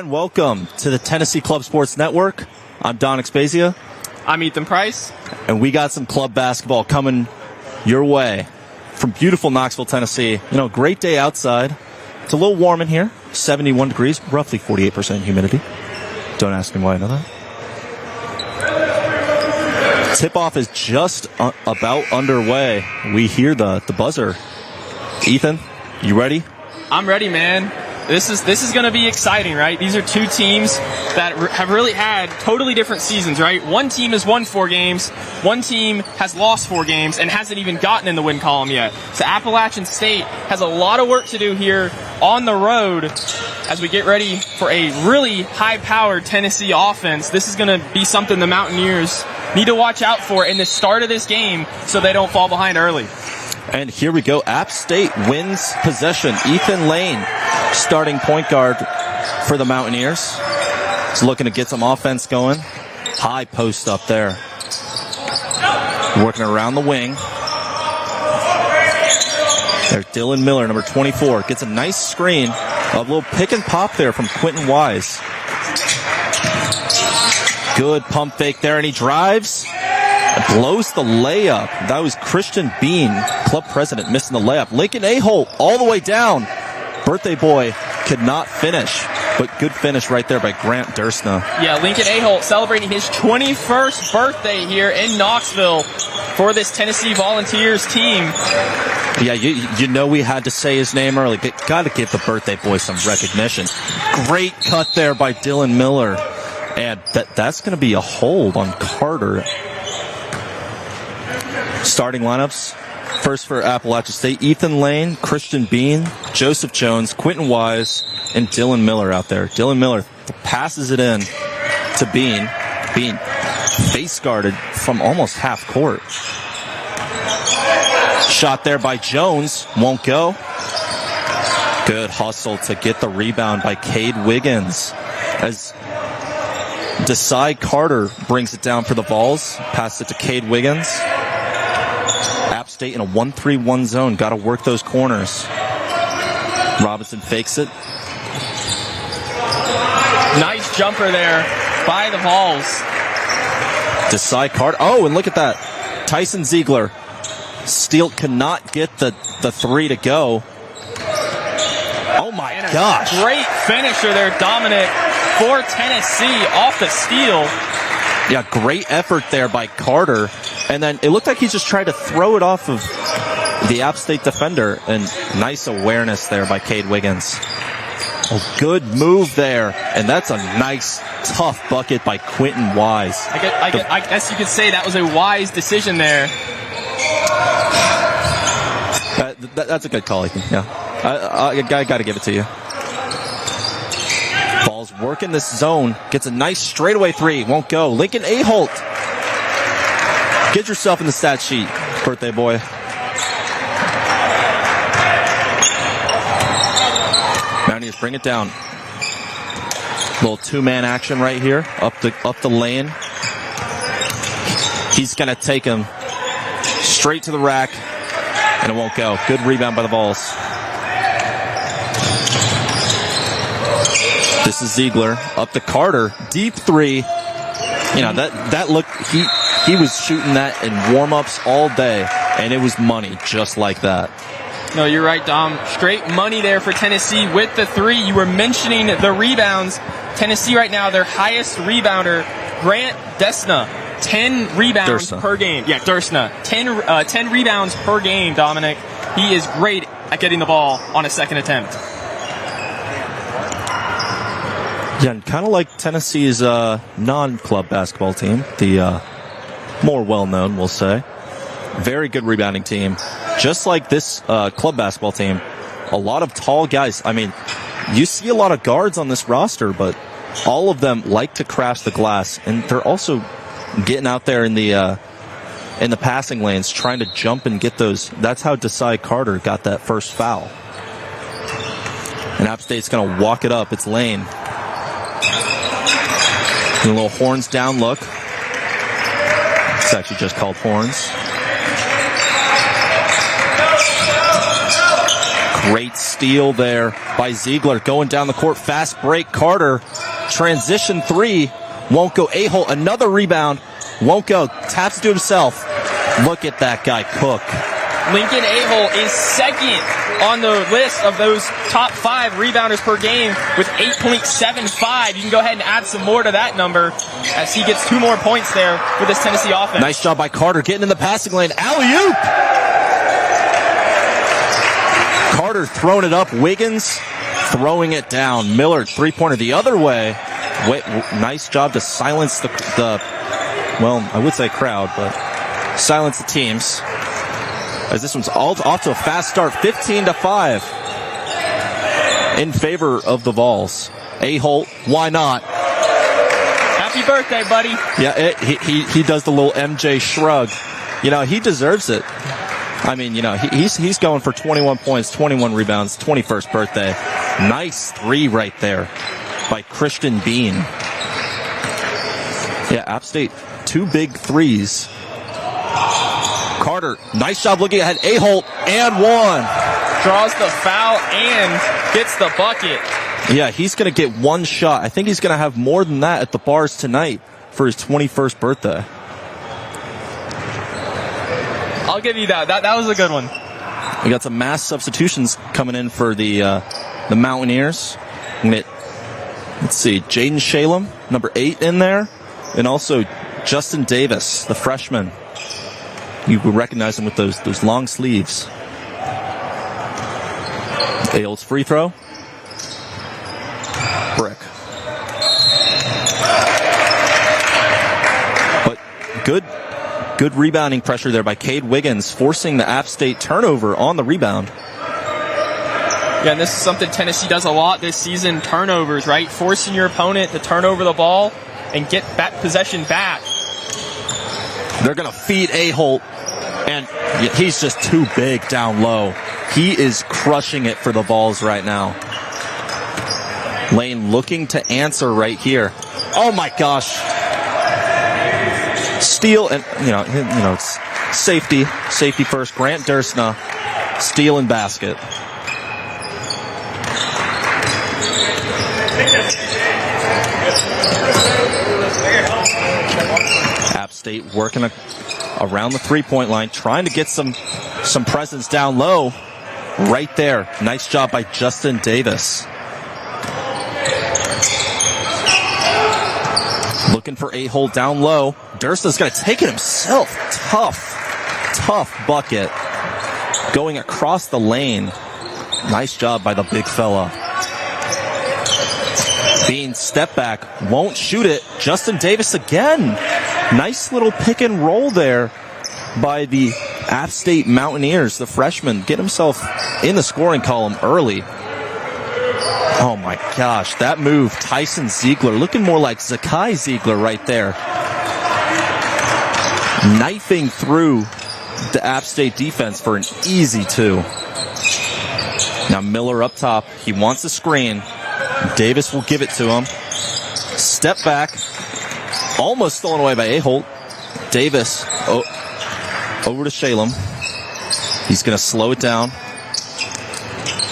And welcome to the Tennessee Club Sports Network. I'm Don Expasia. I'm Ethan Price. And we got some club basketball coming your way from beautiful Knoxville, Tennessee. You know, great day outside. It's a little warm in here, 71 degrees, roughly 48% humidity. Don't ask me why I know that. Tip-off is just about underway. We hear the buzzer. Ethan, you ready? I'm ready, man. This is going to be exciting, right? These are two teams that have really had totally different seasons, right? One team has won 4 games. One team has lost 4 games and hasn't even gotten in the win column yet. So Appalachian State has a lot of work to do here on the road as we get ready for a really high-powered Tennessee offense. This is going to be something the Mountaineers need to watch out for in the start of this game so they don't fall behind early. And here we go. App State wins possession. Ethan Lane, starting point guard for the Mountaineers. He's looking to get some offense going. High post up there. Working around the wing. There's Dylan Miller, number 24. Gets a nice screen. A little pick and pop there from Quentin Wise. Good pump fake there, and he drives. Blows the layup. That was Christian Bean, club president, missing the layup. Lincoln Aholt all the way down. Birthday boy could not finish, but good finish right there by Grant Dursna. Yeah, Lincoln Aholt celebrating his 21st birthday here in Knoxville for this Tennessee Volunteers team. Yeah, you know we had to say his name early. Got to give the birthday boy some recognition. Great cut there by Dylan Miller. And that's going to be a hold on Carter. Starting lineups. First for Appalachian State, Ethan Lane, Christian Bean, Joseph Jones, Quentin Wise, and Dylan Miller out there. Dylan Miller passes it in to Bean. Bean face guarded from almost half court. Shot there by Jones. Won't go. Good hustle to get the rebound by Cade Wiggins. As Desai Carter brings it down for the Vols. Pass it to Cade Wiggins. App State in a 1-3-1 zone. Got to work those corners. Robinson fakes it. Nice jumper there by the Vols. Desai Carter. Oh, and look at that. Tyson Ziegler. Steele cannot get the 3 to go. Oh, my gosh. Great finisher there, Dominic, for Tennessee off the steal. Yeah, great effort there by Carter. And then it looked like he just tried to throw it off of the App State defender. And nice awareness there by Cade Wiggins. A good move there. And that's a nice, tough bucket by Quentin Wise. I guess you could say that was a wise decision there. That's a good call, Ethan. Yeah. I got to give it to you. Ball's working this zone. Gets a nice straightaway 3. Won't go. Lincoln Aholt. Get yourself in the stat sheet, birthday boy. Mountaineers bring it down. Little 2-man action right here. Up the lane. He's going to take him straight to the rack. And it won't go. Good rebound by the Vols. This is Ziegler. Up to Carter. Deep 3. You know, that look, he was shooting that in warm-ups all day, and it was money just like that. No, you're right, Dom. Straight money there for Tennessee with the 3. You were mentioning the rebounds. Tennessee right now, their highest rebounder, Grant Dursna. 10 rebounds per game. Yeah, Dursna. 10 rebounds per game, Dominic. He is great at getting the ball on a second attempt. Yeah, and kind of like Tennessee's non-club basketball team, the more well-known, we'll say. Very good rebounding team. Just like this club basketball team, a lot of tall guys. I mean, you see a lot of guards on this roster, but all of them like to crash the glass, and they're also getting out there in the passing lanes, trying to jump and get those. That's how Desai Carter got that first foul. And App State's going to walk it up. It's Lane. A little horns down look. It's actually just called horns. Great steal there by Ziegler. Going down the court. Fast break. Carter. Transition three. Won't go. A-hole. Another rebound. Won't go. Taps it to himself. Look at that guy cook. Lincoln A-hole is second on the list of those top 5 rebounders per game with 8.75. You can go ahead and add some more to that number as he gets 2 more points there with this Tennessee offense. Nice job by Carter getting in the passing lane. Alley-oop! Carter throwing it up. Wiggins throwing it down. Miller, three-pointer the other way. Nice job to silence the well, I would say crowd, but silence the teams. As this one's all off to a fast start, 15-5 in favor of the Vols. A-hole, why not? Happy birthday, buddy. Yeah, he does the little MJ shrug. You know, he deserves it. I mean, you know, he's going for 21 points, 21 rebounds, 21st birthday. Nice three right there by Christian Bean. Yeah, App State, 2 big threes. Carter, nice job looking ahead. A-hole and 1. Draws the foul and gets the bucket. Yeah, he's going to get 1 shot. I think he's going to have more than that at the bars tonight for his 21st birthday. I'll give you that. That was a good one. We got some mass substitutions coming in for the Mountaineers. Let's see, Jaden Shalem, number 8 in there, and also Justin Davis, the freshman. You would recognize him with those long sleeves. Ailes free throw. Brick. But good rebounding pressure there by Cade Wiggins, forcing the App State turnover on the rebound. Yeah, and this is something Tennessee does a lot this season, turnovers, right? Forcing your opponent to turn over the ball and get back possession back. They're going to feed A-hole, and he's just too big down low. He is crushing it for the Vols right now. Lane looking to answer right here. Oh my gosh. Steal, and you know, it's safety first. Grant Dursna, steal and basket. App State working around the three-point line, trying to get some presence down low. Right there. Nice job by Justin Davis. Looking for A-hole down low. Dursna's going to take it himself. Tough bucket. Going across the lane. Nice job by the big fella. Bean step back, won't shoot it. Justin Davis again. Nice little pick and roll there by the App State Mountaineers, the freshman. Get himself in the scoring column early. Oh my gosh, that move, Tyson Ziegler, looking more like Zakai Ziegler right there. Knifing through the App State defense for an easy 2. Now Miller up top, he wants a screen. Davis will give it to him. Step back. Almost stolen away by A-hole. Davis over to Shalem. He's going to slow it down.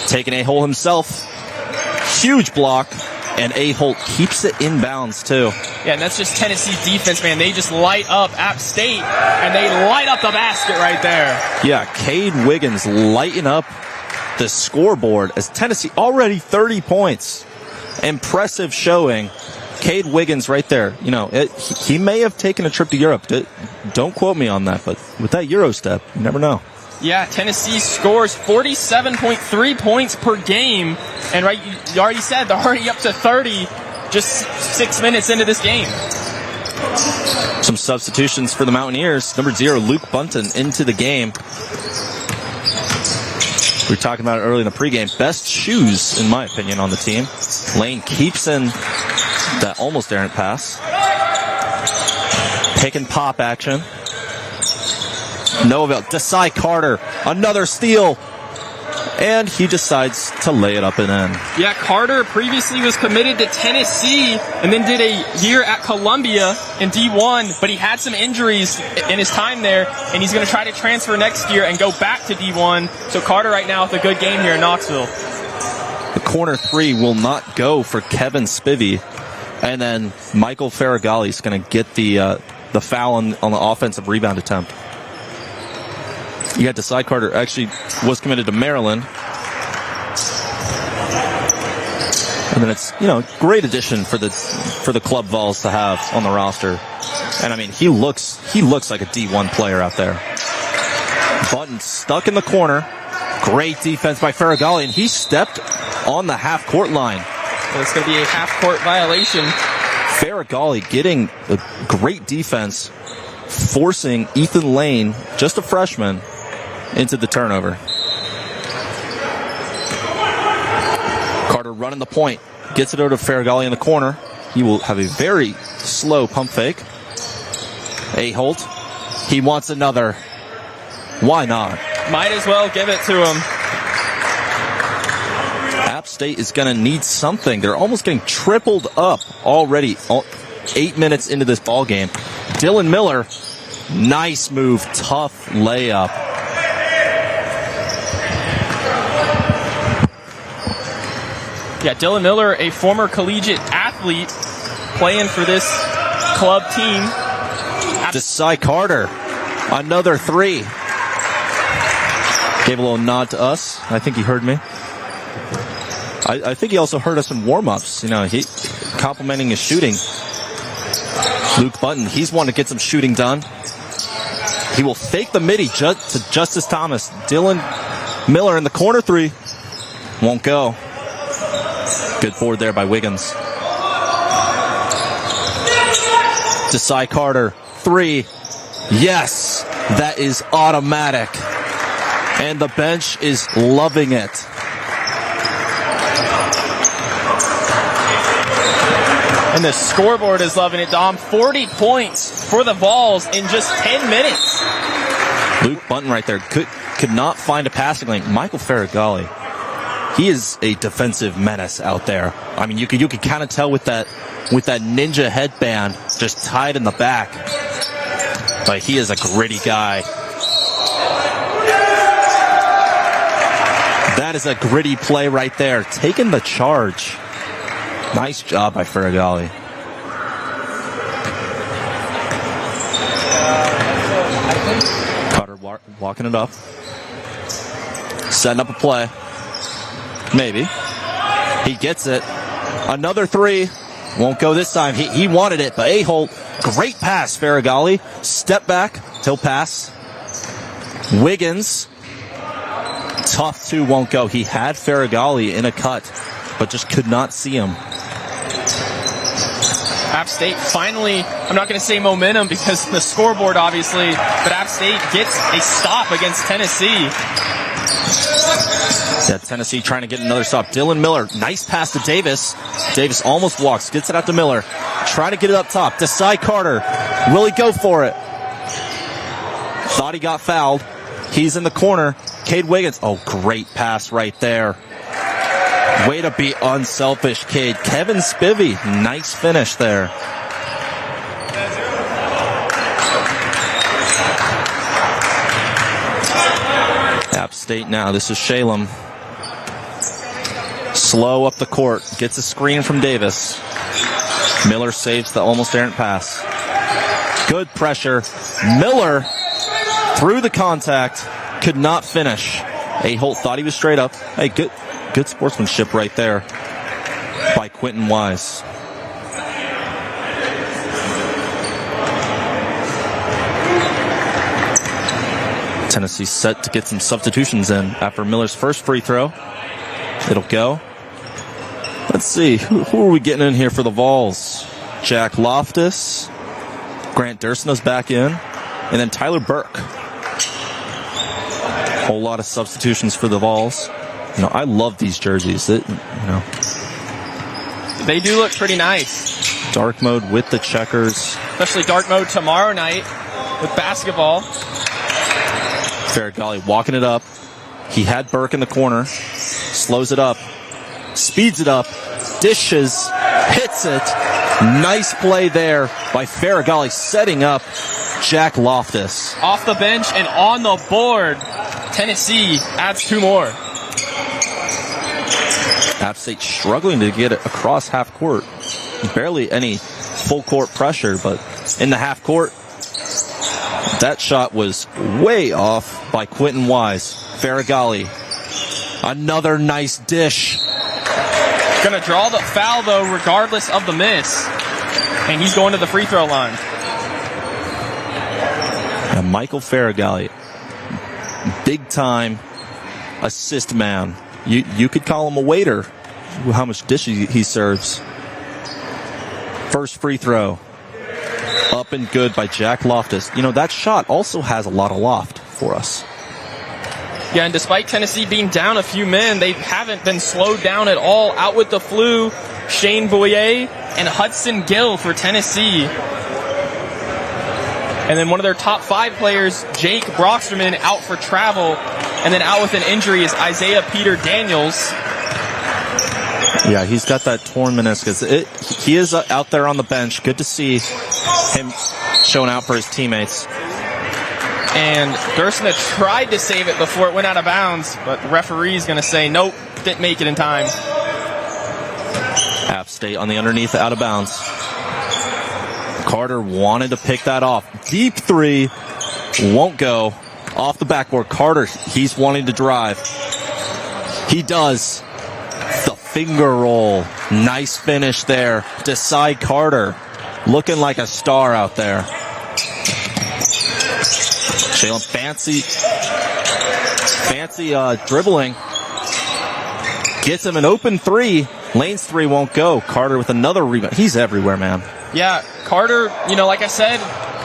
Taking A-hole himself. Huge block. And A-hole keeps it in bounds too. Yeah, and that's just Tennessee's defense, man. They just light up App State, and they light up the basket right there. Yeah, Cade Wiggins lighting up the scoreboard as Tennessee already 30 points. Impressive showing. Cade Wiggins right there. You know, he may have taken a trip to Europe. Don't quote me on that, but with that Euro step, you never know. Yeah, Tennessee scores 47.3 points per game. And right, you already said they're already up to 30 just 6 minutes into this game. Some substitutions for the Mountaineers. Number 0, Luke Bunton into the game. We were talking about it early in the pregame. Best shoes, in my opinion, on the team. Lane keeps in that almost errant pass. Pick and pop action. No avail. Desai Carter. Another steal. And he decides to lay it up and in. Yeah, Carter previously was committed to Tennessee and then did a year at Columbia in D1, but he had some injuries in his time there, and he's going to try to transfer next year and go back to D1. So Carter right now with a good game here in Knoxville. The corner three will not go for Kevin Spivey. And then Michael Ferragalli is going to get the foul on the offensive rebound attempt. You had Desai Carter actually was committed to Maryland. And then it's, great addition for the club Vols to have on the roster. And I mean, he looks like a D1 player out there. Button stuck in the corner. Great defense by Ferragalli, and he stepped on the half-court line. So it's going to be a half-court violation. Ferragalli getting a great defense, forcing Ethan Lane, just a freshman, into the turnover. Carter running the point, gets it over to Ferragalli in the corner. He will have a very slow pump fake. Aholt, he wants another. Why not? Might as well give it to him. App State is going to need something. They're almost getting tripled up already. 8 minutes into this ball game. Dylan Miller, nice move, tough layup. Yeah, Dylan Miller, a former collegiate athlete, playing for this club team. Desai Carter, another three. Gave a little nod to us. I think he heard me. I think he also heard us in warm-ups. He complimenting his shooting. Luke Button, he's wanting to get some shooting done. He will fake the midi to Justice Thomas. Dylan Miller in the corner three. Won't go. Good board there by Wiggins. Desai Carter, three. Yes, that is automatic. And the bench is loving it. And the scoreboard is loving it, Dom. 40 points for the Vols in just 10 minutes. Luke Bunton right there could not find a passing lane. Michael Ferragalli, he is a defensive menace out there. I mean, you could kind of tell with that ninja headband just tied in the back. But he is a gritty guy. That is a gritty play right there. Taking the charge. Nice job by Ferragalli. Carter walking it up. Setting up a play. Maybe. He gets it. Another three. Won't go this time. He wanted it, but Aholt, great pass, Ferragalli. Step back. He'll pass. Wiggins. Tough two, won't go. He had Ferragalli in a cut, but just could not see him. App State finally, I'm not going to say momentum because of the scoreboard, obviously, but App State gets a stop against Tennessee. Yeah, Tennessee trying to get another stop. Dylan Miller, nice pass to Davis. Davis almost walks, gets it out to Miller. Try to get it up top. Desai Carter, will he go for it? Thought he got fouled. He's in the corner. Cade Wiggins, oh, great pass right there. Way to be unselfish, Cade. Kevin Spivey, nice finish there. App State now, this is Shalem. Slow up the court, gets a screen from Davis. Miller saves the almost errant pass. Good pressure. Miller through the contact, could not finish. Aholt thought he was straight up. Hey, good sportsmanship right there by Quentin Wise. Tennessee set to get some substitutions in after Miller's first free throw. It'll go. Let's see, who are we getting in here for the Vols? Jack Loftus, Grant Dursna's back in, and then Tyler Burke. Whole lot of substitutions for the Vols. I love these jerseys. They do look pretty nice. Dark mode with the checkers. Especially dark mode tomorrow night with basketball. Ferragalli walking it up. He had Burke in the corner, slows it up, speeds it up, dishes, hits it. Nice play there by Faragali, setting up Jack Loftus. Off the bench and on the board. Tennessee adds 2 more. App State struggling to get it across half court. Barely any full court pressure, but in the half court, that shot was way off by Quentin Wise. Faragali, another nice dish. Gonna draw the foul though, regardless of the miss. And he's going to the free throw line. And Michael Faragali, big time assist man. You could call him a waiter, how much dishes he serves. First free throw, up and good by Jack Loftus. You know, that shot also has a lot of loft for us. Yeah, and despite Tennessee being down a few men, they haven't been slowed down at all. Out with the flu, Shane Boyer and Hudson Gill for Tennessee. And then one of their top 5 players, Jake Broxterman, out for travel. And then out with an injury is Isaiah Peter Daniels. Yeah, he's got that torn meniscus. He is out there on the bench. Good to see him showing out for his teammates. And Dursna tried to save it before it went out of bounds, but the referee's going to say, nope, didn't make it in time. App State on the underneath, out of bounds. Carter wanted to pick that off. Deep 3, won't go. Off the backboard, Carter, he's wanting to drive. He does. The finger roll. Nice finish there. Desai Carter, looking like a star out there. Jalen fancy dribbling. Gets him an open 3. Lane's 3 won't go. Carter with another rebound. He's everywhere, man. Yeah, Carter, you know, like I said,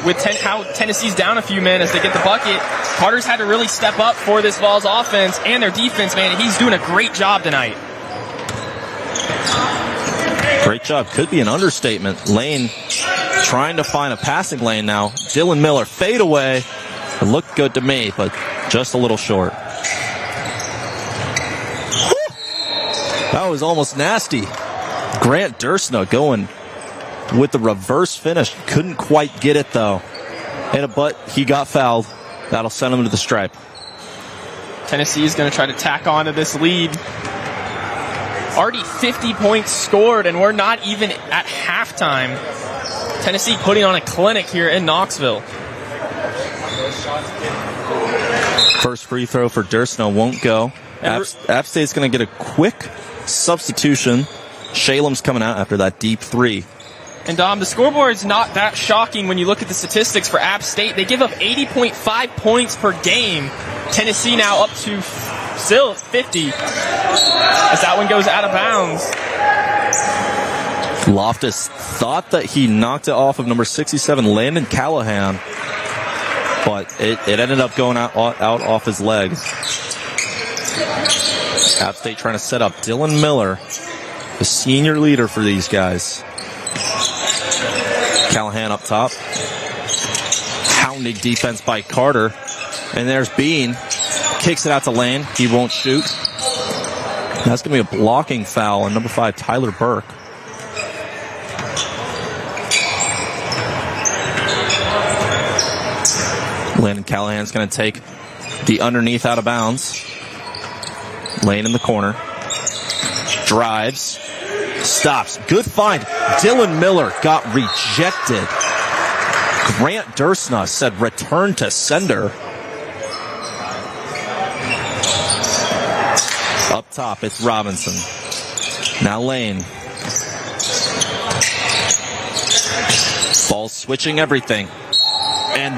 with how Tennessee's down a few men as they get the bucket, Carter's had to really step up for this Vols offense and their defense, man. He's doing a great job tonight. Great job. Could be an understatement. Lane trying to find a passing lane now. Dylan Miller, fade away. It looked good to me, but just a little short. That was almost nasty. Grant Dursna going with the reverse finish. Couldn't quite get it, though. But he got fouled. That'll send him to the stripe. Tennessee is going to try to tack on to this lead. Already 50 points scored, and we're not even at halftime. Tennessee putting on a clinic here in Knoxville. First free throw for Dursna won't go. App State's going to get a quick substitution. Shalem's coming out after that deep 3. And Dom, the scoreboard's not that shocking when you look at the statistics for App State. They give up 80.5 points per game. Tennessee now up to still 50 as that one goes out of bounds. Loftus thought that he knocked it off of number 67, Landon Callahan, but it ended up going out off his legs. App State trying to set up Dylan Miller, the senior leader for these guys. Callahan up top. Hounding defense by Carter. And there's Bean. Kicks it out to Lane. He won't shoot. That's going to be a blocking foul on number 5, Tyler Burke. Landon Callahan's going to take the underneath out of bounds. Lane in the corner. Drives. Stops. Good find. Dylan Miller got rejected. Grant Dursna said return to sender. Up top, it's Robinson. Now Lane. Ball switching everything. And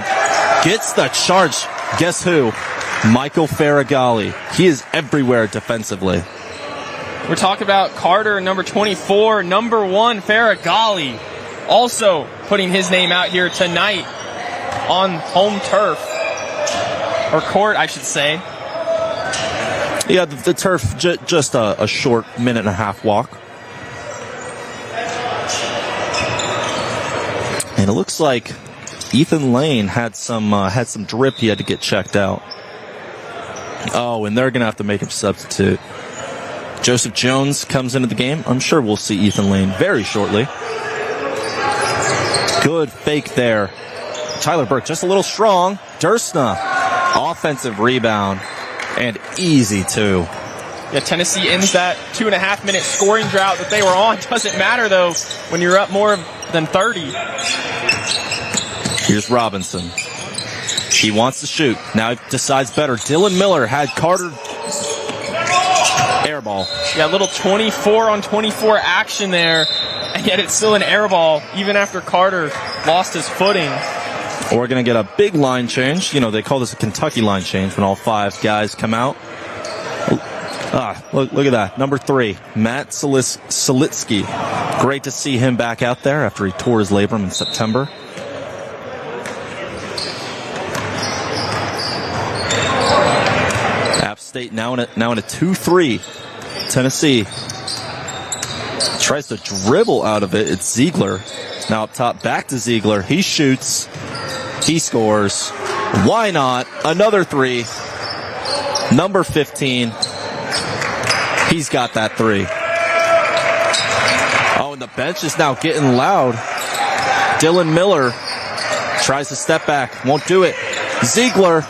gets the charge. Guess who? Michael Faragali. He is everywhere defensively. We're talking about Carter, number 24, number 1, Faragali. Also putting his name out here tonight on home turf. Or court, I should say. Yeah, the turf, just a short minute and a half walk. And it looks like Ethan Lane had some drip he had to get checked out. Oh, and they're going to have to make him substitute. Joseph Jones comes into the game. I'm sure we'll see Ethan Lane very shortly. Good fake there. Tyler Burke just a little strong. Dursna, offensive rebound, and easy too. Yeah, Tennessee ends that 2.5-minute scoring drought that they were on. Doesn't matter, though, when you're up more than 30. Here's Robinson. He wants to shoot. Now he decides better. Dylan Miller had Carter air ball. Yeah, a little 24-on-24 action there, and yet it's still an air ball, even after Carter lost his footing. We're going to get a big line change. You know, they call this a Kentucky line change when all 5 guys come out. Look at that. Number 3, Matt Solitsky. Great to see him back out there after he tore his labrum in September. App State now in a 2-3. Tennessee tries to dribble out of it. It's Ziegler. Now up top, back to Ziegler. He shoots. He scores. Why not? Another 3. Number 15. He's got that 3. Oh, and the bench is now getting loud. Dylan Miller tries to step back. Won't do it. Ziegler.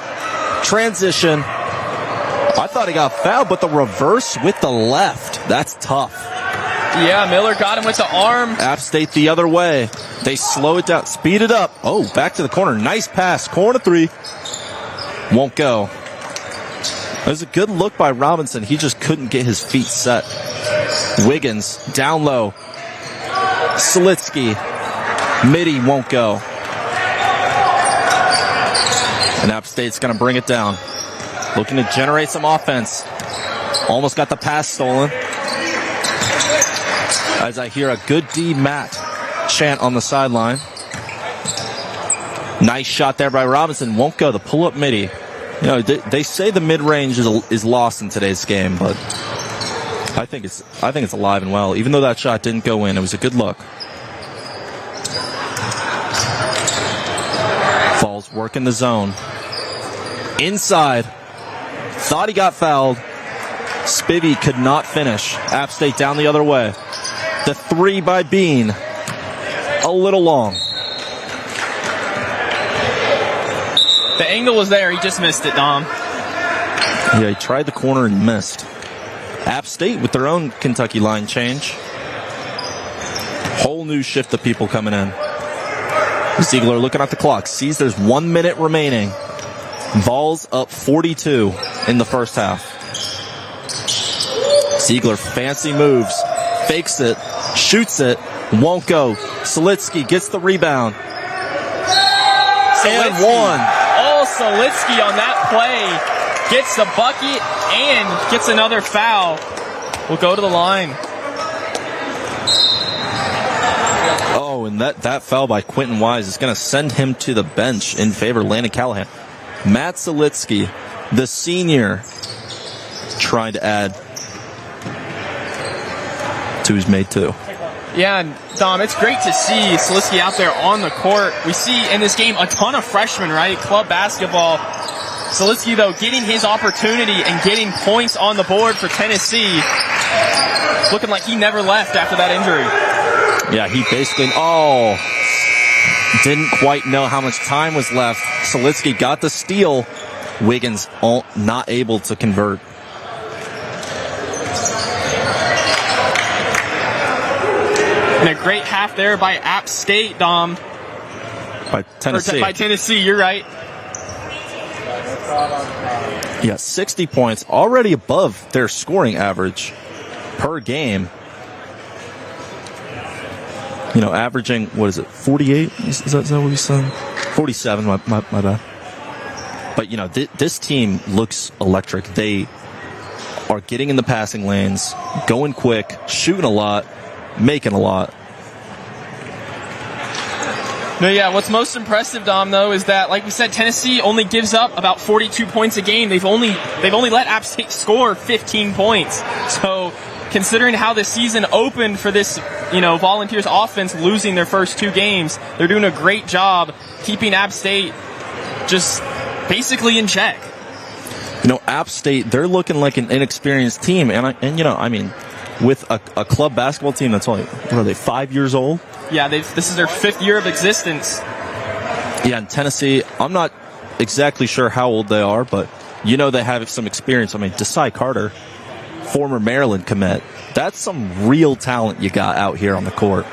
Transition. I thought he got fouled, but the reverse with the left. That's tough. Yeah, Miller got him with the arm. App State the other way. They slow it down, speed it up. Oh, back to the corner. Nice pass. Corner 3. Won't go. It was a good look by Robinson. He just couldn't get his feet set. Wiggins, down low. Solitsky. Midi won't go. And App State's going to bring it down. Looking to generate some offense. Almost got the pass stolen. As I hear a good D Matt chant on the sideline. Nice shot there by Robinson. Won't go. The pull-up midi. You know, they say the mid-range is lost in today's game, but I think it's alive and well. Even though that shot didn't go in, it was a good look. Falls working the zone. Inside. Thought he got fouled. Spivey could not finish. App State down the other way. The 3 by Bean. A little long. The angle was there. He just missed it, Dom. Yeah, he tried the corner and missed. App State with their own Kentucky line change. Whole new shift of people coming in. Ziegler looking at the clock. Sees there's 1 minute remaining. Vols up 42 in the first half. Ziegler fancy moves. Fakes it. Shoots it. Won't go. Solitsky gets the rebound. And 1. Solitsky on that play gets the bucket and gets another foul. We'll go to the line. Oh, and that foul by Quentin Wise is going to send him to the bench in favor of Landon Callahan. Matt Solitsky, the senior, trying to add to his made 2. Yeah, and Dom, it's great to see Solitsky out there on the court. We see in this game a ton of freshmen, right? Club basketball. Solitsky, though, getting his opportunity and getting points on the board for Tennessee. Looking like he never left after that injury. Yeah, he basically, didn't quite know how much time was left. Solitsky got the steal. Wiggins not able to convert. And a great half there by App State, Dom. By Tennessee. By Tennessee, you're right. Yeah, 60 points, already above their scoring average per game. You know, averaging, 48? Is that what we said? 47, my bad. But, you know, this team looks electric. They are getting in the passing lanes, going quick, shooting a lot, making a lot. No, yeah, what's most impressive, Dom, though, is that, like we said, Tennessee only gives up about 42 points a game. They've only let App State score 15 points. So, considering how the season opened for this, Volunteers offense losing their first 2 games, they're doing a great job keeping App State just basically in check. App State, they're looking like an inexperienced team. And with a club basketball team that's only, 5 years old? Yeah, this is their 5th year of existence. Yeah, in Tennessee, I'm not exactly sure how old they are, but they have some experience. Desai Carter, former Maryland commit. That's some real talent you got out here on the court.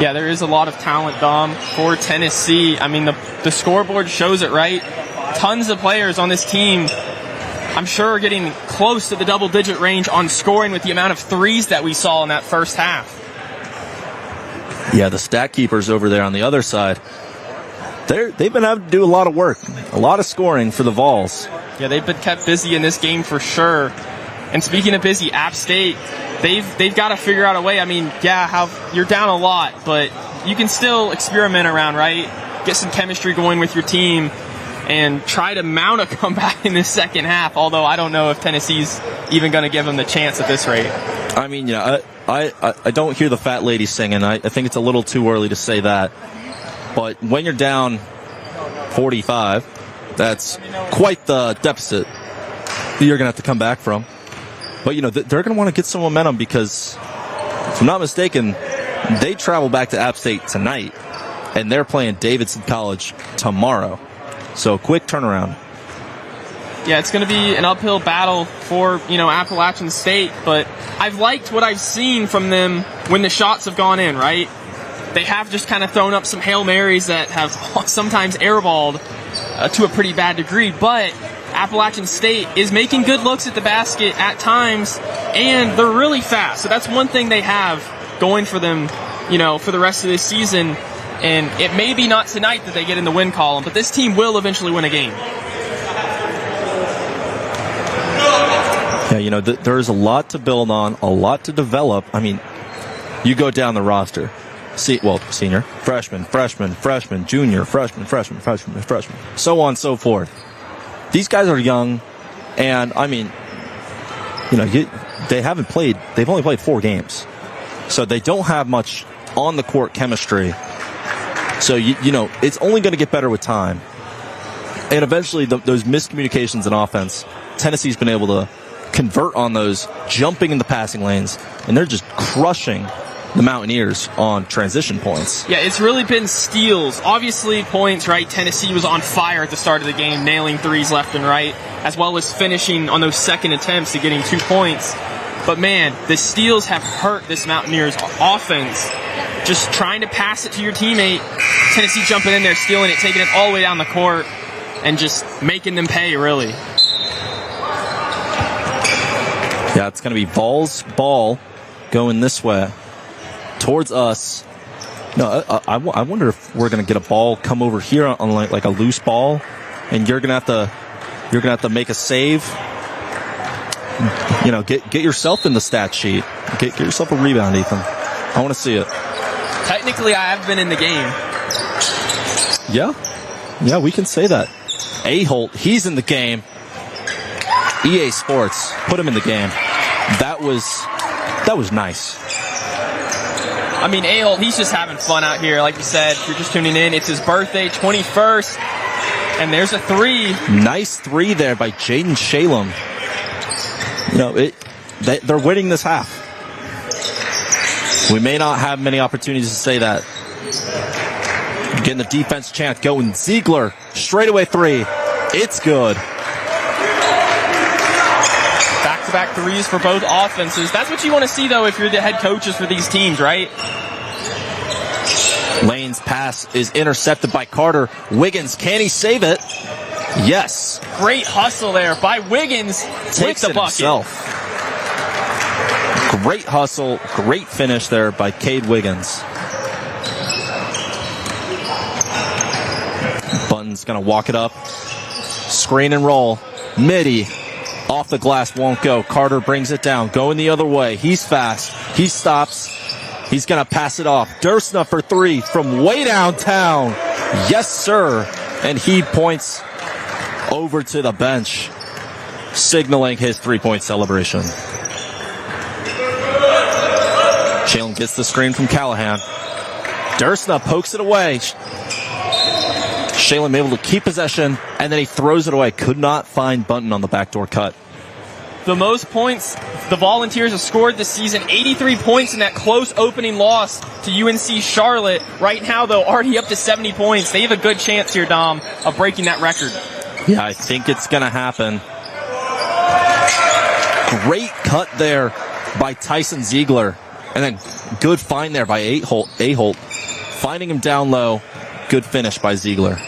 Yeah, there is a lot of talent, Dom, for Tennessee. The scoreboard shows it, right? Tons of players on this team, I'm sure, are getting close to the double-digit range on scoring with the amount of threes that we saw in that first half. Yeah, the stat keepers over there on the other side, they've been having to do a lot of work, a lot of scoring for the Vols. Yeah, they've been kept busy in this game for sure. And speaking of busy, App State, they've got to figure out a way. You're down a lot, but you can still experiment around, right? Get some chemistry going with your team and try to mount a comeback in this second half, although I don't know if Tennessee's even going to give them the chance at this rate. I don't hear the fat lady singing. I think it's a little too early to say that. But when you're down 45, that's quite the deficit that you're going to have to come back from. But, they're going to want to get some momentum because, if I'm not mistaken, they travel back to App State tonight, and they're playing Davidson College tomorrow. So, quick turnaround. Yeah, it's going to be an uphill battle for, Appalachian State, but I've liked what I've seen from them when the shots have gone in, right? They have just kind of thrown up some Hail Marys that have sometimes airballed to a pretty bad degree, but Appalachian State is making good looks at the basket at times, and they're really fast. So that's one thing they have going for them, for the rest of this season. And it may be not tonight that they get in the win column, but this team will eventually win a game. Yeah, there's a lot to build on, a lot to develop. You go down the roster. Senior, freshman, junior, freshman, so on and so forth. These guys are young, and they've only played 4 games. So they don't have much on the court chemistry. So, it's only going to get better with time. And eventually, those miscommunications in offense, Tennessee's been able to convert on those, jumping in the passing lanes, and they're just crushing the Mountaineers on transition points. Yeah, it's really been steals. Obviously, points, right? Tennessee was on fire at the start of the game, nailing threes left and right, as well as finishing on those second attempts to getting 2 points. But man, the steals have hurt this Mountaineers offense. Just trying to pass it to your teammate. Tennessee jumping in there, stealing it, taking it all the way down the court, and just making them pay, really. Yeah, it's going to be Vols ball going this way towards us. No, I wonder if we're going to get a ball come over here on like a loose ball, and you're going to have to make a save. Get yourself in the stat sheet. Get yourself a rebound, Ethan. I want to see it. Technically, I have been in the game. Yeah, we can say that. Aholt, he's in the game. EA Sports put him in the game. That was nice. Aholt, he's just having fun out here. Like you said, if you're just tuning in, it's his birthday, 21st, and there's a 3. Nice 3 there by Jaden Shalem. They're winning this half. We may not have many opportunities to say that. Getting the defense chant going. Ziegler, straightaway 3. It's good. Back-to-back threes for both offenses. That's what you want to see, though, if you're the head coaches for these teams, right? Lane's pass is intercepted by Carter. Wiggins, can he save it? Yes. Great hustle there by Wiggins. Takes with the it bucket. himself. Great hustle, great finish there by Cade Wiggins. Button's going to walk it up. Screen and roll. Midi. Off the glass, won't go. Carter brings it down. Going the other way. He's fast. He stops. He's going to pass it off. Dursna for 3 from way downtown. Yes, sir. And he points over to the bench, signaling his 3-point celebration. Jalen gets the screen from Callahan. Dursna pokes it away. Shalem able to keep possession, and then he throws it away. Could not find Bunton on the backdoor cut. The most points the Volunteers have scored this season, 83 points in that close opening loss to UNC Charlotte. Right now, though, already up to 70 points. They have a good chance here, Dom, of breaking that record. Yeah, I think it's going to happen. Great cut there by Tyson Ziegler. And then good find there by Aholt. Finding him down low. Good finish by Ziegler.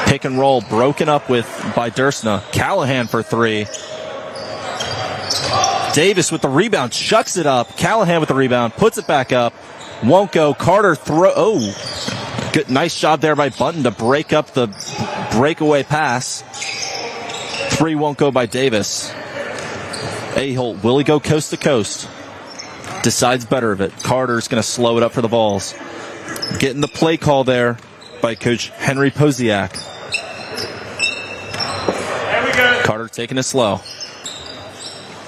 Pick and roll broken up by Dursna. Callahan for three. Davis with the rebound, shucks it up. Callahan with the rebound, puts it back up. Won't go. Carter good, nice job there by Bunton to break up the breakaway pass. Three won't go by Davis. Aholt, will he go coast to coast? Decides better of it. Carter's going to slow it up for the Vols. Getting the play call there by Coach Henry Posiak. Carter taking it slow.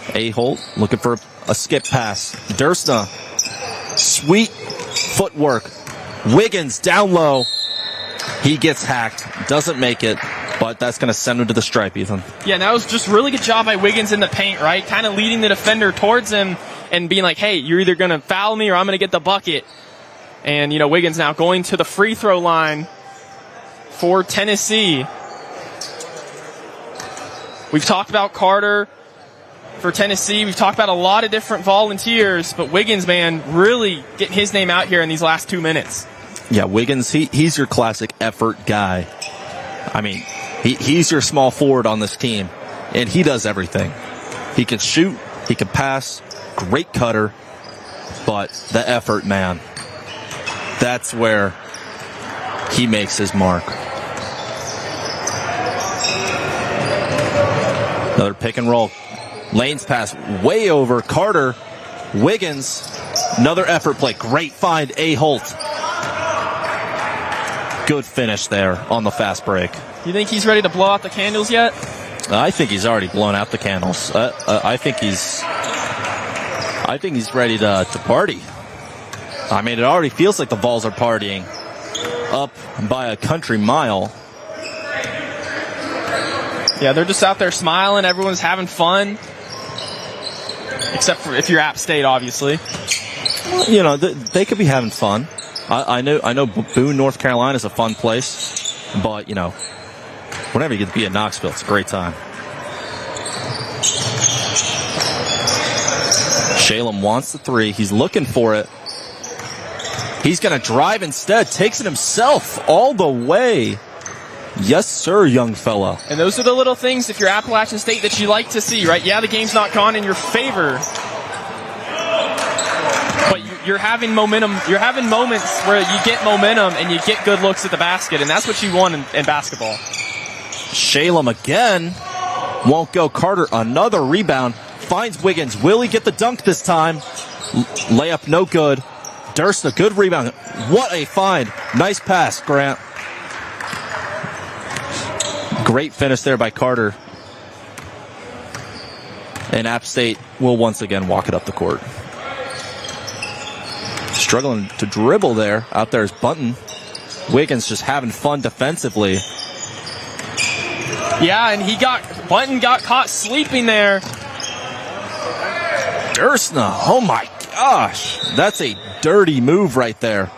Aholt looking for a skip pass. Dursna. Sweet footwork. Wiggins down low. He gets hacked. Doesn't make it. But that's going to send him to the stripe, Ethan. Yeah, that was just really good job by Wiggins in the paint, right? Kind of leading the defender towards him and being like, hey, you're either going to foul me or I'm going to get the bucket. And, Wiggins now going to the free throw line for Tennessee. We've talked about Carter for Tennessee. We've talked about a lot of different Volunteers, but Wiggins, man, really getting his name out here in these last 2 minutes. Yeah, Wiggins, he's your classic effort guy. I mean, he's your small forward on this team, and he does everything. He can shoot, he can pass, great cutter, but the effort, man, that's where he makes his mark. Another pick and roll. Lane's pass way over. Carter. Wiggins. Another effort play. Great find. Aholt. Good finish there on the fast break. You think he's ready to blow out the candles yet? I think he's already blown out the candles. I think he's ready to party. I mean, it already feels like the Vols are partying up by a country mile. Yeah, they're just out there smiling. Everyone's having fun. Except for if you're App State, obviously. They could be having fun. I know Boone, North Carolina is a fun place. But, whenever you get to be in Knoxville, it's a great time. Shalem wants the three. He's looking for it. He's going to drive instead. Takes it himself all the way. Yes, sir, young fella. And those are the little things, if you're Appalachian State, that you like to see, right? Yeah, the game's not gone in your favor. But you're having momentum. You're having moments where you get momentum and you get good looks at the basket, and that's what you want in basketball. Shalem again. Won't go. Carter, another rebound. Finds Wiggins. Will he get the dunk this time? Layup, no good. Dursna, good rebound. What a find. Nice pass, Grant. Great finish there by Carter. And App State will once again walk it up the court. Struggling to dribble there. Out there is Bunton. Wiggins just having fun defensively. Yeah, and Bunton got caught sleeping there. Dursna, oh my gosh. That's a dirty move right there.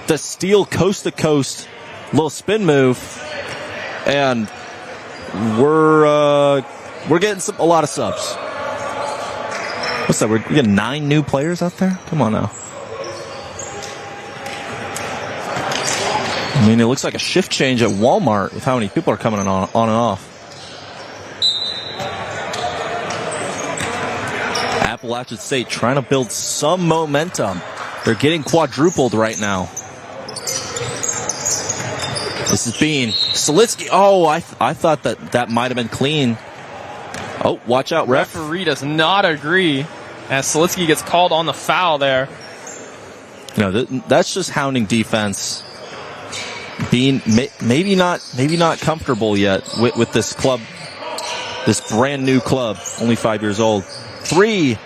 The steal coast to coast. Little spin move. And we're getting a lot of subs. What's that? We're getting 9 new players out there? Come on now. I mean, it looks like a shift change at Walmart with how many people are coming on and off. Appalachian State trying to build some momentum. They're getting quadrupled right now. This is Bean. Solitsky. Oh, I thought that might have been clean. Oh, watch out, ref. Referee does not agree as Solitsky gets called on the foul there. That's just hounding defense. Bean maybe not comfortable yet with this club, this brand new club, only 5 years old. 3, a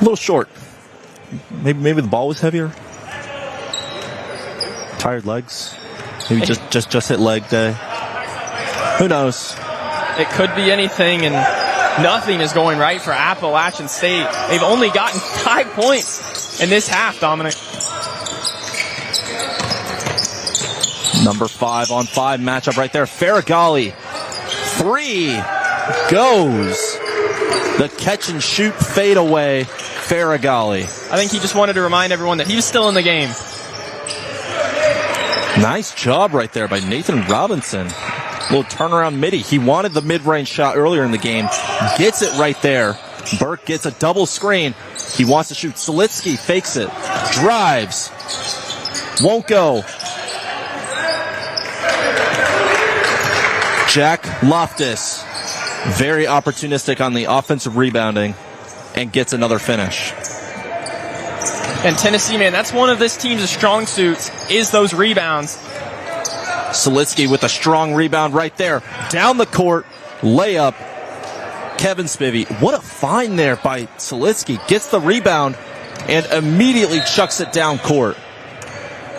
little short. Maybe the ball was heavier. Tired legs? Maybe just hit leg day. Who knows? It could be anything, and nothing is going right for Appalachian State. They've only gotten 5 points in this half, Dominic. Number 5 on 5 matchup right there. Faragali. 3 goes. The catch and shoot fade away. Faragali. I think he just wanted to remind everyone that he was still in the game. Nice job right there by Nathan Robinson. Little turnaround midi. He wanted the mid-range shot earlier in the game. Gets it right there. Burke gets a double screen. He wants to shoot. Solitsky fakes it. Drives. Won't go. Jack Loftus. Very opportunistic on the offensive rebounding and gets another finish. And Tennessee, man, that's one of this team's strong suits, is those rebounds. Solitsky with a strong rebound right there. Down the court, layup. Kevin Spivey. What a find there by Solitsky. Gets the rebound and immediately chucks it down court.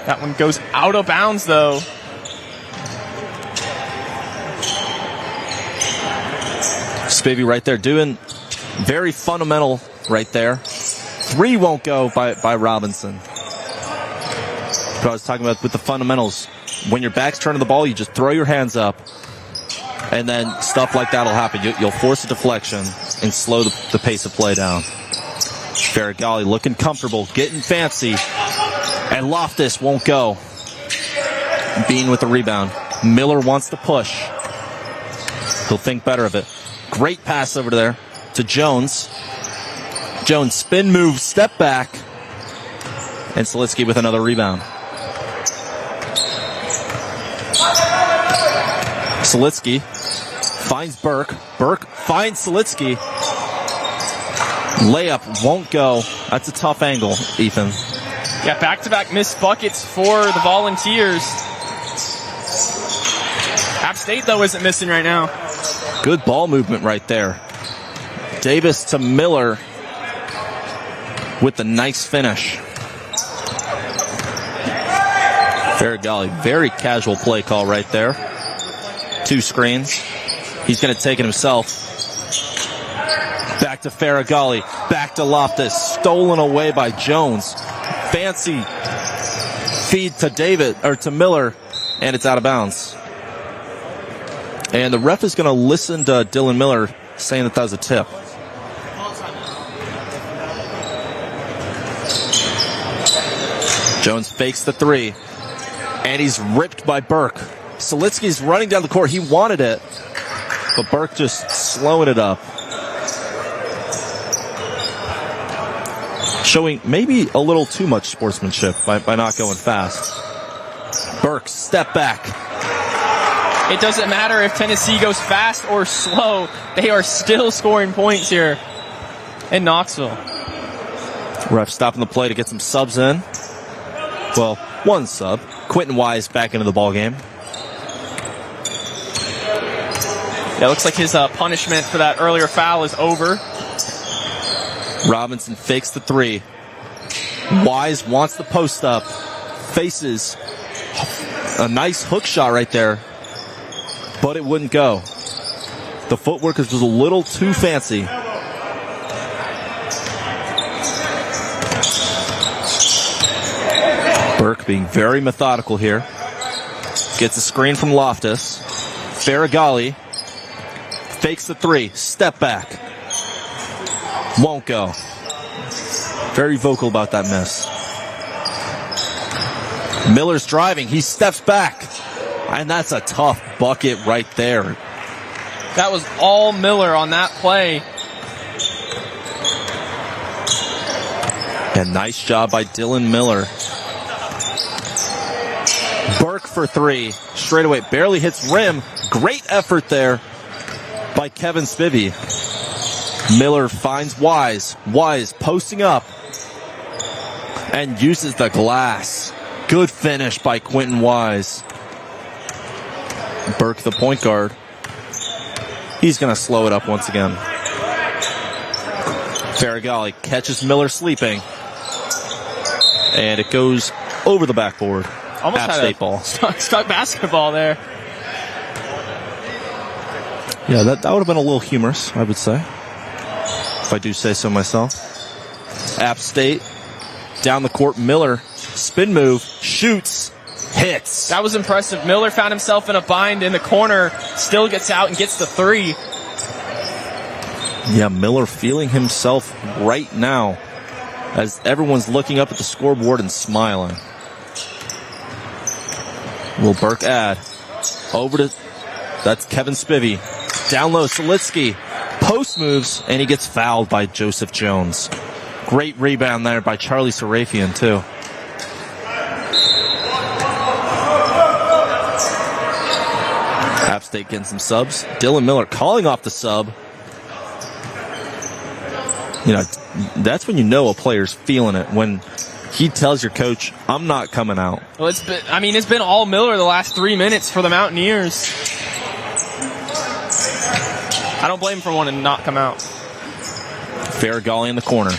That one goes out of bounds, though. Spivey right there doing very fundamental right there. 3 won't go by Robinson. But I was talking about with the fundamentals. When your back's turned to the ball, you just throw your hands up, and then stuff like that will happen. You'll force a deflection and slow the pace of play down. Faragali looking comfortable, getting fancy, and Loftus won't go. Bean with the rebound. Miller wants to push. He'll think better of it. Great pass over there to Jones. Jones spin move, step back, and Solitsky with another rebound. Solitsky finds Burke. Burke finds Solitsky. Layup won't go. That's a tough angle, Ethan. Yeah, back-to-back missed buckets for the Volunteers. App State, though, isn't missing right now. Good ball movement right there. Davis to Miller with the nice finish. Faragali, very casual play call right there. 2 screens. He's going to take it himself. Back to Faragali. Back to Loftus. Stolen away by Jones. Fancy feed to Miller, and it's out of bounds. And the ref is going to listen to Dylan Miller saying that was a tip. Jones fakes the 3, and he's ripped by Burke. Solitsky's running down the court. He wanted it, but Burke just slowing it up. Showing maybe a little too much sportsmanship by not going fast. Burke, step back. It doesn't matter if Tennessee goes fast or slow. They are still scoring points here in Knoxville. Ref stopping the play to get some subs in. Well, 1 sub. Quentin Wise back into the ballgame. Yeah, it looks like his punishment for that earlier foul is over. Robinson fakes the 3. Wise wants the post up. Faces a nice hook shot right there, but it wouldn't go. The footwork was a little too fancy. Burke being very methodical here. Gets a screen from Loftus. Faragali fakes the 3. Step back. Won't go. Very vocal about that miss. Miller's driving. He steps back. And that's a tough bucket right there. That was all Miller on that play. And nice job by Dylan Miller. Burke for 3. Straight away. Barely hits rim. Great effort there by Kevin Spivey. Miller finds Wise. Wise posting up and uses the glass. Good finish by Quentin Wise. Burke, the point guard. He's going to slow it up once again. Faragali catches Miller sleeping. And it goes over the backboard. Almost App had State a ball. stuck basketball there. Yeah, that would have been a little humorous, I would say, if I do say so myself. App State, down the court, Miller, spin move, shoots, hits. That was impressive. Miller found himself in a bind in the corner, still gets out and gets the three. Yeah, Miller feeling himself right now as everyone's looking up at the scoreboard and smiling. Will Burke add? Over to, that's Kevin Spivey. Down low, Selitsky. Post moves, and he gets fouled by Joseph Jones. Great rebound there by Charlie Serafian, too. App State getting some subs. Dylan Miller calling off the sub. You know, that's when you know a player's feeling it, when he tells your coach, I'm not coming out. Well, it's been all Miller the last 3 minutes for the Mountaineers. I don't blame him for wanting to not come out. Farragalli in the corner.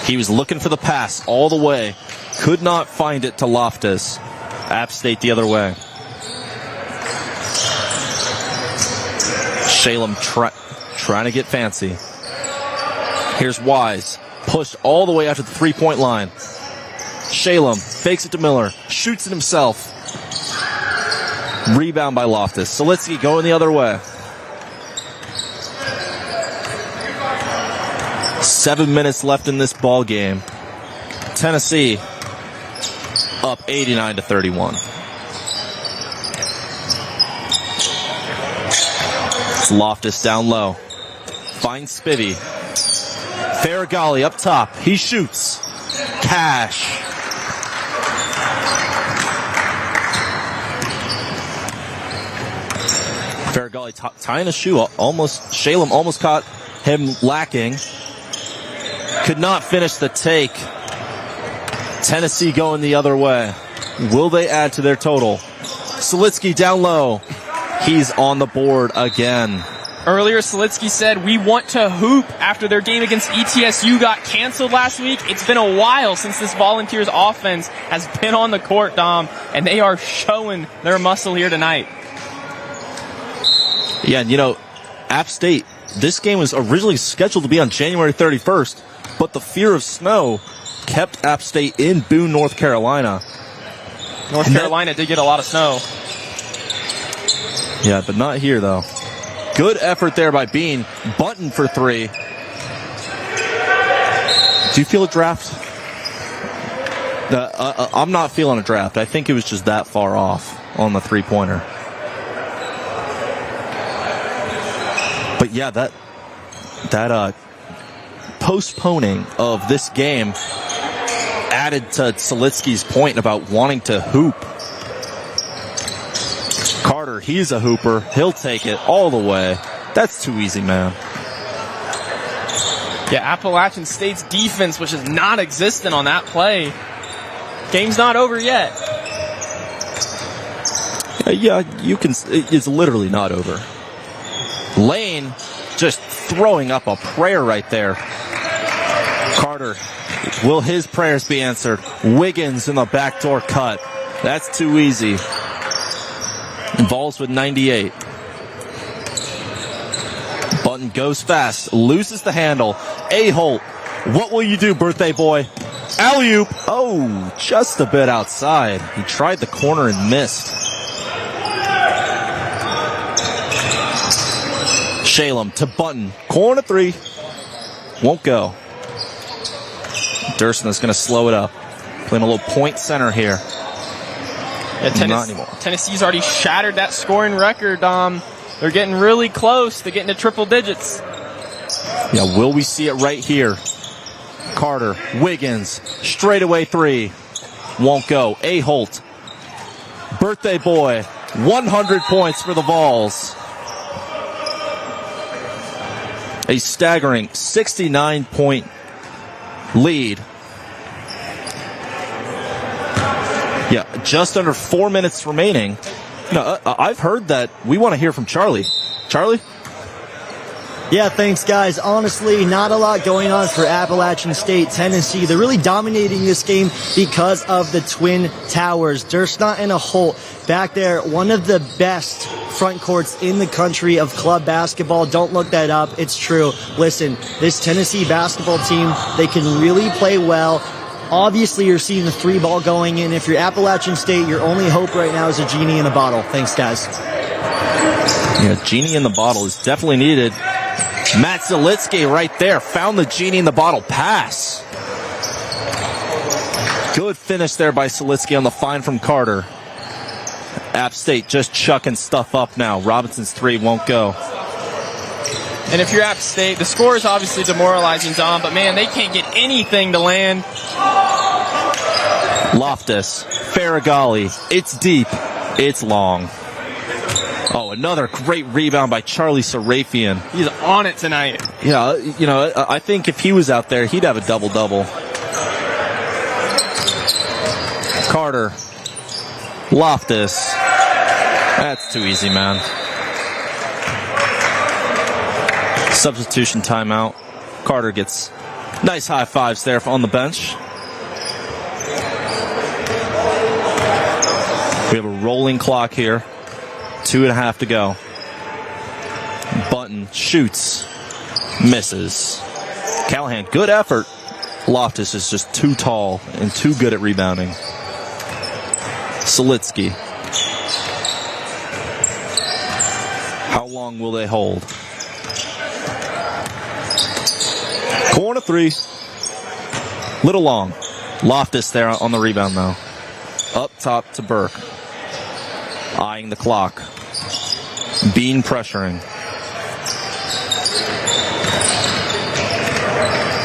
He was looking for the pass all the way. Could not find it to Loftus. App State the other way. Shalem trying to get fancy. Here's Wise. Pushed all the way out to the three-point line. Shalem fakes it to Miller. Shoots it himself. Rebound by Loftus. Selitsky going the other way. 7 minutes left in this ball game. Tennessee up 89-31. It's Loftus down low. Finds Spivey. Farragalli up top. He shoots. Cash. Farragalli tying the shoe. Shalem almost caught him lacking. Could not finish the take. Tennessee going the other way. Will they add to their total? Selitsky down low. He's on the board again. Earlier, Selitsky said, we want to hoop after their game against ETSU got canceled last week. It's been a while since this Volunteers offense has been on the court, Dom, and they are showing their muscle here tonight. Yeah, and you know, App State, this game was originally scheduled to be on January 31st, but the fear of snow kept App State in Boone, North Carolina. North Carolina did get a lot of snow. Yeah, but not here, though. Good effort there by Bean. Bunton for three. Do you feel a draft? I'm not feeling a draft. I think it was just that far off on the three-pointer. But yeah, that postponing of this game added to Selitsky's point about wanting to hoop. Carter, he's a hooper. He'll take it all the way. That's too easy, man. Yeah, Appalachian State's defense, which is non-existent on that play. Game's not over yet. Yeah, it's literally not over. Lane just throwing up a prayer right there. Carter, will his prayers be answered? Wiggins in the backdoor cut. That's too easy. Involves with 98. Button goes fast, loses the handle. A-Holt, what will you do, birthday boy? Alley-oop. Oh, just a bit outside. He tried the corner and missed. Shalem to Button. Corner three. Won't go. Durston is going to slow it up. Playing a little point center here. Yeah, Not anymore. Tennessee's already shattered that scoring record. They're getting really close to getting to triple digits. Yeah, will we see it right here? Carter, Wiggins, straightaway three. Won't go. A-Holt. Birthday boy. 100 points for the Vols. A staggering 69-point lead. Yeah, just under 4 minutes remaining. No, I've heard that we want to hear from Charlie. Charlie? Yeah, thanks, guys. Honestly, not a lot going on for Appalachian State, Tennessee. They're really dominating this game because of the Twin Towers. Durstnot and a Holt back there, one of the best front courts in the country of club basketball. Don't look that up. It's true. Listen, this Tennessee basketball team, they can really play well. Obviously, you're seeing the 3-ball going in. If you're Appalachian State, your only hope right now is a genie in a bottle. Thanks, guys. Yeah, genie in the bottle is definitely needed. Matt Zalitsky right there found the genie in the bottle pass. Good finish there by Zalitsky on the find from Carter. App State just chucking stuff up now. Robinson's 3 won't go. And if you're App State, the score is obviously demoralizing, Dom, but man, they can't get anything to land. Loftus, Faragali, it's deep, it's long. Oh, another great rebound by Charlie Sarafian. He's on it tonight. Yeah, you know, I think if he was out there, he'd have a double-double. Carter, Loftus. That's too easy, man. Substitution timeout. Carter gets nice high fives there on the bench. We have a rolling clock here. 2.5 to go. Button shoots, misses. Callahan, good effort. Loftus is just too tall and too good at rebounding. Zalitsky. How long will they hold? Corner 3. Little long. Loftus there on the rebound though. Up top to Burke. Eyeing the clock. Bean pressuring.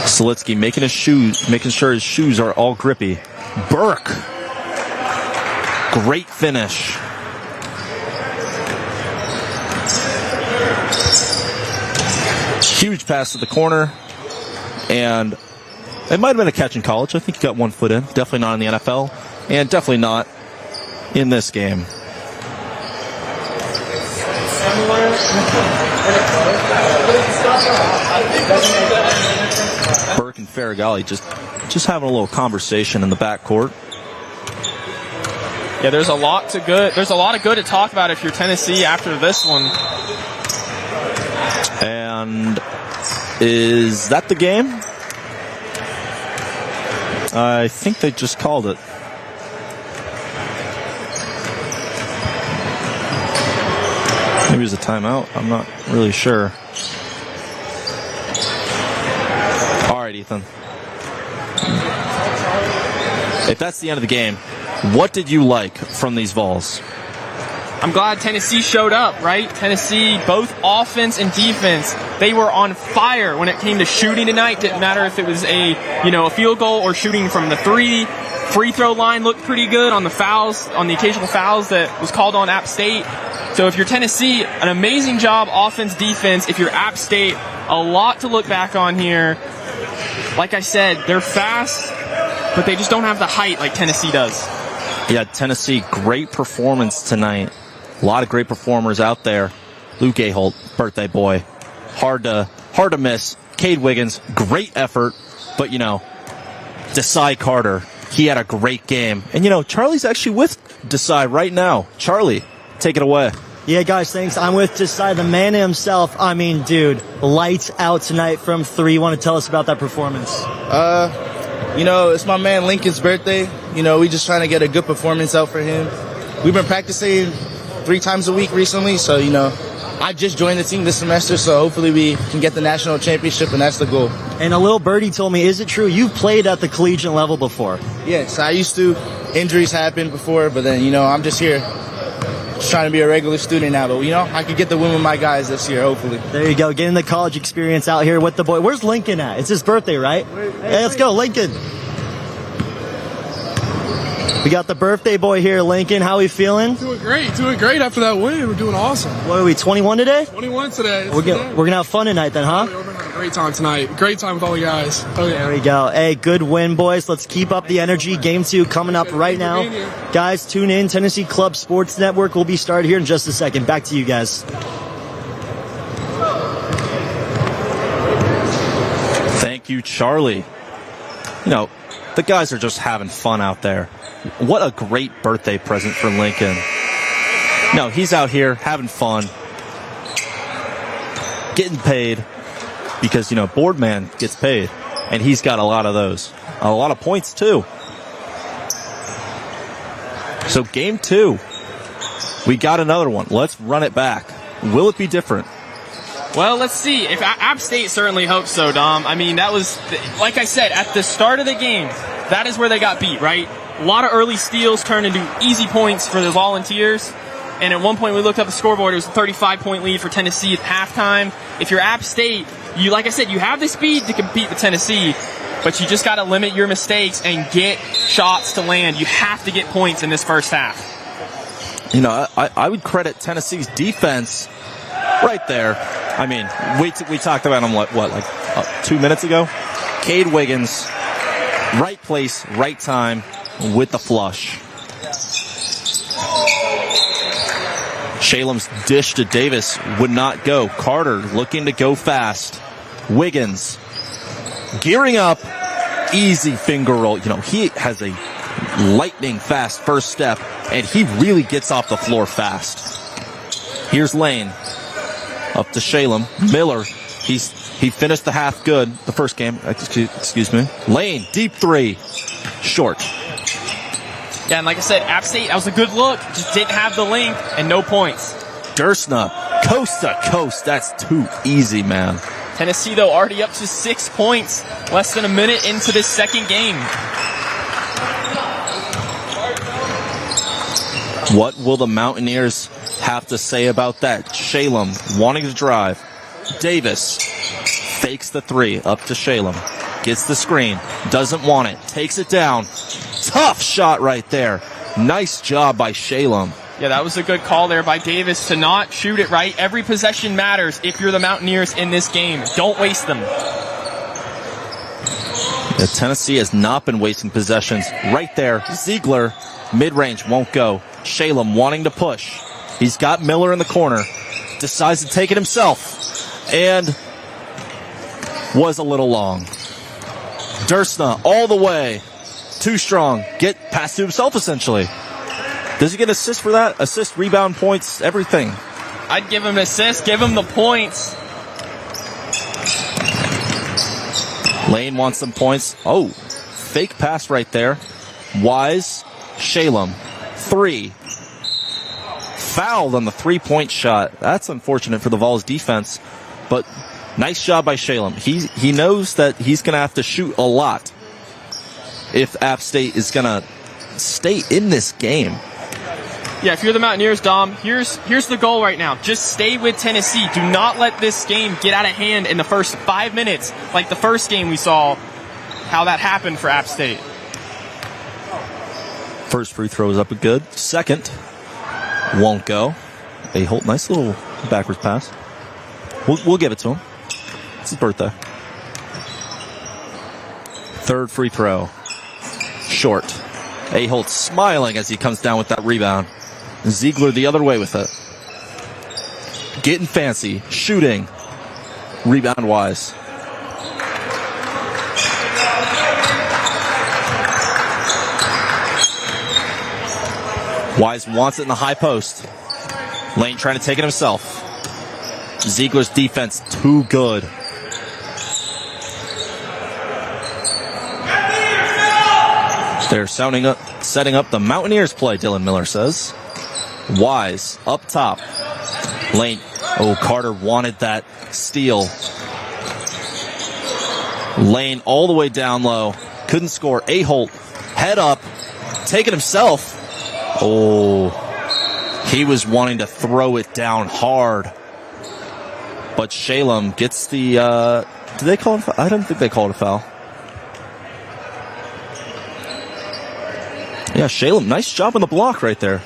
Zalitsky making sure his shoes are all grippy. Burke. Great finish. Huge pass to the corner. And it might have been a catch in college. I think he got 1 foot in. Definitely not in the NFL. And definitely not in this game. Burke and Faragali just having a little conversation in the backcourt. Yeah, there's a lot of good to talk about if you're Tennessee after this one. And is that the game? I think they just called it. Maybe it was a timeout. I'm not really sure. All right, Ethan. If that's the end of the game, what did you like from these Vols? I'm glad Tennessee showed up, right? Tennessee, both offense and defense, they were on fire when it came to shooting tonight. Didn't matter if it was a field goal or shooting from the 3. Free throw line looked pretty good on the fouls, on the occasional fouls that was called on App State. So if you're Tennessee, an amazing job, offense, defense. If you're App State, a lot to look back on here. Like I said, they're fast, but they just don't have the height like Tennessee does. Yeah, Tennessee, great performance tonight. A lot of great performers out there. Luke Aholt, birthday boy. Hard to miss. Cade Wiggins, great effort. But, Desai Carter, he had a great game. And, Charlie's actually with Desai right now. Charlie, take it away. Yeah, guys, thanks. I'm with Desai, the man himself. I mean, dude, lights out tonight from 3. You want to tell us about that performance? It's my man Lincoln's birthday. We just trying to get a good performance out for him. We've been practicing 3 times a week recently, so, I just joined the team this semester, so hopefully we can get the national championship, and that's the goal. And a little birdie told me, is it true you've played at the collegiate level before? Yes, I used to. Injuries happened before, but then, I'm just here. Just trying to be a regular student now, but I could get the win with my guys this year, hopefully. There you go, getting the college experience out here with the boy. Where's Lincoln at? It's his birthday, right? Hey, let's go, Lincoln. We got the birthday boy here, Lincoln. How are we feeling? Doing great after that win. We're doing awesome. What are we, 21 today? 21 today. We're gonna have fun tonight then, huh? We're gonna have a great time tonight. Great time with all the guys. Oh yeah. There we go. Hey, good win, boys. Let's keep up the energy. Game 2 coming up right now. Guys, tune in. Tennessee Club Sports Network will be started here in just a second. Back to you guys. to Charlie. You know, the guys are just having fun out there. What a great birthday present for Lincoln. No, he's out here having fun, getting paid because, you know, Boardman gets paid, and he's got a lot of those. A lot of points, too. So game 2, we got another one. Let's run it back. Will it be different? Well, let's see. If App State certainly hopes so, Dom. I mean, that was, like I said, at the start of the game, that is where they got beat, right? A lot of early steals turned into easy points for the Volunteers. And at one point, we looked up the scoreboard. It was a 35-point lead for Tennessee at halftime. If you're App State, you, like I said, you have the speed to compete with Tennessee, but you just got to limit your mistakes and get shots to land. You have to get points in this first half. You know, I would credit Tennessee's defense right there. I mean, we talked about him, like 2 minutes ago? Cade Wiggins, right place, right time with the flush. Shalem's dish to Davis would not go. Carter looking to go fast. Wiggins gearing up. Easy finger roll. You know, he has a lightning fast first step, and he really gets off the floor fast. Here's Lane. Up to Shalem. Miller. He finished the half good. The first game. Excuse me. Lane. Deep three. Short. Yeah, and like I said, App State, that was a good look. Just didn't have the length and no points. Gersna. Coast to coast. That's too easy, man. Tennessee, though, already up to 6 points. Less than a minute into this second game. What will the Mountaineers have to say about that? Shalem wanting to drive. Davis fakes the three up to Shalem. Gets the screen. Doesn't want it. Takes it down. Tough shot right there. Nice job by Shalem. Yeah, that was a good call there by Davis to not shoot it right. Every possession matters if you're the Mountaineers in this game. Don't waste them. Yeah, Tennessee has not been wasting possessions. Right there, Ziegler, mid-range, won't go. Shalem wanting to push. He's got Miller in the corner. Decides to take it himself. And was a little long. Dersna all the way. Too strong. Get past to himself, essentially. Does he get assist for that? Assist, rebound, points, everything. I'd give him an assist. Give him the points. Lane wants some points. Oh, fake pass right there. Wise, Shalem. 3. Fouled on the 3-point shot. That's unfortunate for the Vols defense, but nice job by Shalem. He knows that he's going to have to shoot a lot if App State is going to stay in this game. Yeah, if you're the Mountaineers, Dom, here's the goal right now. Just stay with Tennessee. Do not let this game get out of hand in the first 5 minutes, like the first game we saw how that happened for App State. First free throw is up and good. Second won't go. A Holt, nice little backwards pass. We'll give it to him. It's his birthday. Third free throw. Short. A Holt smiling as he comes down with that rebound. Ziegler the other way with it. Getting fancy. Shooting. Rebound Wise. Wise wants it in the high post. Lane trying to take it himself. Ziegler's defense too good. They're setting up the Mountaineers play, Dylan Miller says. Wise up top. Lane. Oh, Carter wanted that steal. Lane all the way down low. Couldn't score. A-Holt head up. Take it himself. Oh, he was wanting to throw it down hard. But Shalem gets the, did they call it a foul? I don't think they called it a foul. Yeah, Shalem, nice job on the block right there.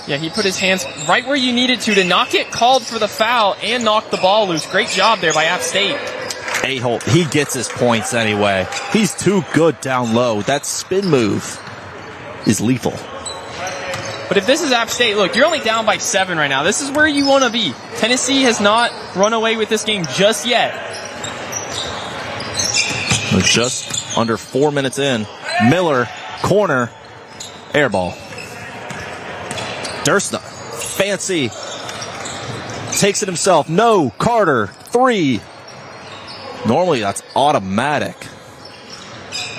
Yeah, he put his hands right where you needed to not get called for the foul and knock the ball loose. Great job there by App State. A-Holt, he gets his points anyway. He's too good down low. That spin move is lethal. But if this is App State, look, you're only down by 7 right now. This is where you want to be. Tennessee has not run away with this game just yet. We're just under 4 minutes in. Miller, corner, air ball. Dursna, fancy. Takes it himself. No, Carter, 3. Normally that's automatic.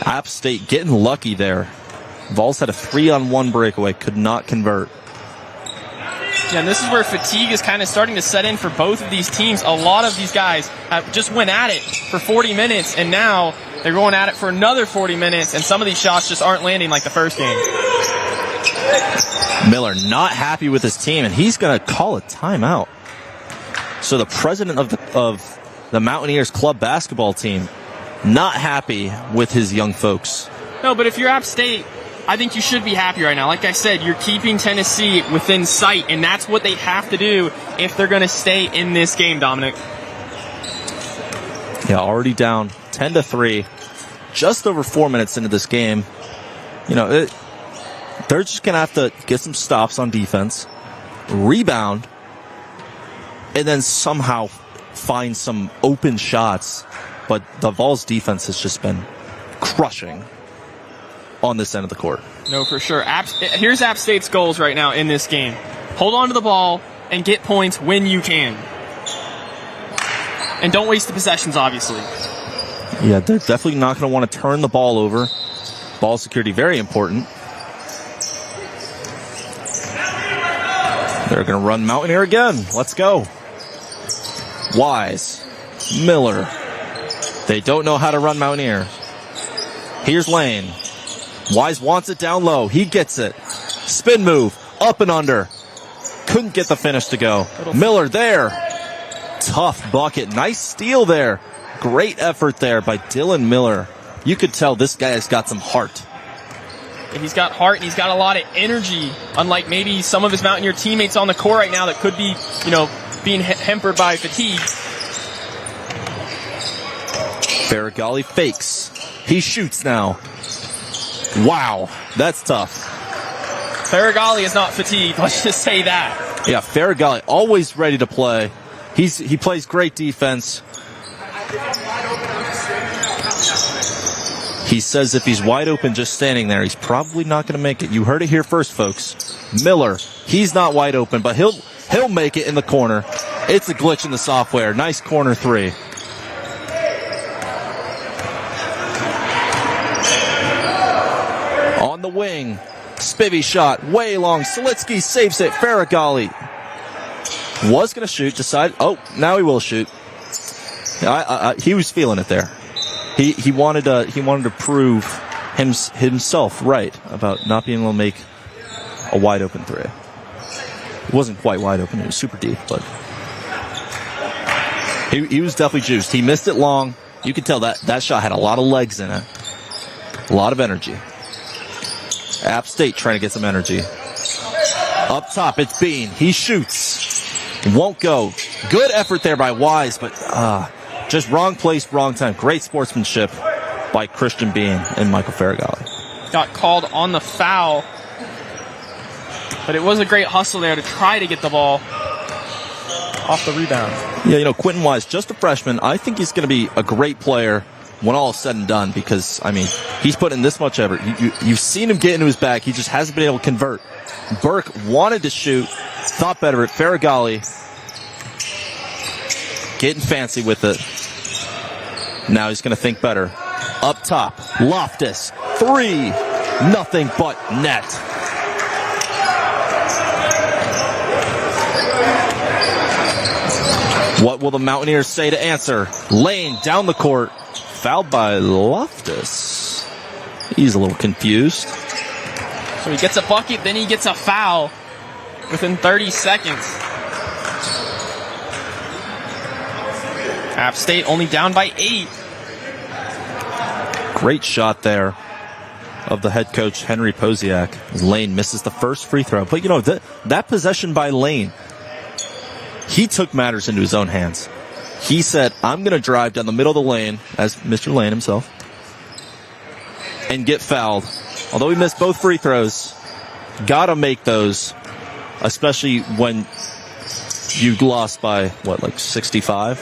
App State getting lucky there. Vols had a 3-on-1 breakaway, could not convert. Yeah, and this is where fatigue is kind of starting to set in for both of these teams. A lot of these guys just went at it for 40 minutes, and now they're going at it for another 40 minutes, and some of these shots just aren't landing like the first game. Miller not happy with his team, and he's going to call a timeout. So the president of the Mountaineers club basketball team not happy with his young folks. No, but if you're App State, I think you should be happy right now. Like I said, you're keeping Tennessee within sight, and that's what they have to do if they're going to stay in this game, Dominic. Yeah, already down 10-3, just over 4 minutes into this game. You know, they're just going to have to get some stops on defense, rebound, and then somehow find some open shots. But the Vols defense has just been crushing on this end of the court. No, for sure. Here's App State's goals right now in this game. Hold on to the ball and get points when you can. And don't waste the possessions, obviously. Yeah, they're definitely not going to want to turn the ball over. Ball security, very important. They're going to run Mountaineer again. Let's go. Wise. Miller. They don't know how to run Mountaineer. Here's Lane. Wise wants it down low. He gets it. Spin move. Up and under. Couldn't get the finish to go. Miller there. Tough bucket. Nice steal there. Great effort there by Dylan Miller. You could tell this guy has got some heart. He's got heart and he's got a lot of energy, unlike maybe some of his Mountaineer teammates on the court right now that could be, being hampered by fatigue. Faragali fakes. He shoots now. Wow, that's tough. Faragali is not fatigued. Let's just say that. Yeah, Faragali always ready to play. He plays great defense. He says if he's wide open just standing there, he's probably not going to make it. You heard it here first, folks. Miller, he's not wide open, but he'll make it in the corner. It's a glitch in the software. Nice corner 3. On the wing, Spivey shot, way long. Selitsky saves it. Faragali was going to shoot, decided, now he will shoot. He was feeling it there. He wanted to prove himself right about not being able to make a wide open 3. It wasn't quite wide open. It was super deep, but he was definitely juiced. He missed it long. You could tell that shot had a lot of legs in it. A lot of energy. App State trying to get some energy. Up top, it's Bean. He shoots. Won't go. Good effort there by Wise, but just wrong place, wrong time. Great sportsmanship by Christian Bean and Michael Faragali. Got called on the foul, but it was a great hustle there to try to get the ball off the rebound. Yeah, Quentin Wise, just a freshman. I think he's going to be a great player when all is said and done because, he's put in this much effort. You've seen him get into his bag. He just hasn't been able to convert. Burke wanted to shoot, thought better at Faragali. Getting fancy with it. Now he's going to think better. Up top, Loftus, 3, nothing but net. What will the Mountaineers say to answer? Lane down the court, fouled by Loftus. He's a little confused. So he gets a bucket, then he gets a foul within 30 seconds. App State only down by 8. Great shot there of the head coach, Henry Posiak. Lane misses the first free throw. But, that possession by Lane, he took matters into his own hands. He said, I'm going to drive down the middle of the lane, as Mr. Lane himself, and get fouled. Although he missed both free throws, got to make those, especially when you lost by, 65?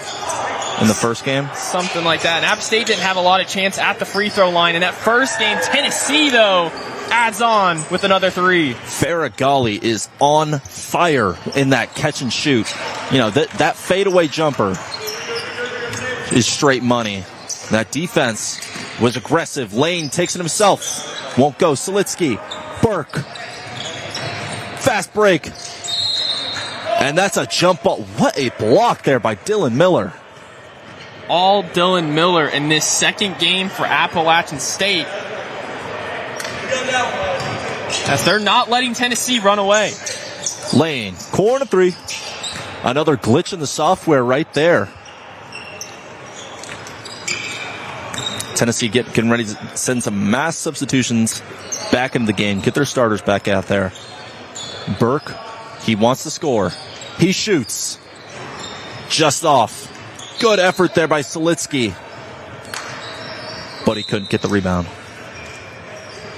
in the first game. Something like that. And App State didn't have a lot of chance at the free throw line in that first game. Tennessee, though, adds on with another 3. Faragali is on fire in that catch and shoot. You know, that fadeaway jumper is straight money. That defense was aggressive. Lane takes it himself. Won't go. Solitsky. Burke. Fast break. And that's a jump ball. What a block there by Dylan Miller. All Dylan Miller in this second game for Appalachian State. As they're not letting Tennessee run away. Lane. Corner 3. Another glitch in the software right there. Tennessee getting ready to send some mass substitutions back into the game. Get their starters back out there. Burke, he wants to score. He shoots. Just off. Good effort there by Solitsky. But he couldn't get the rebound.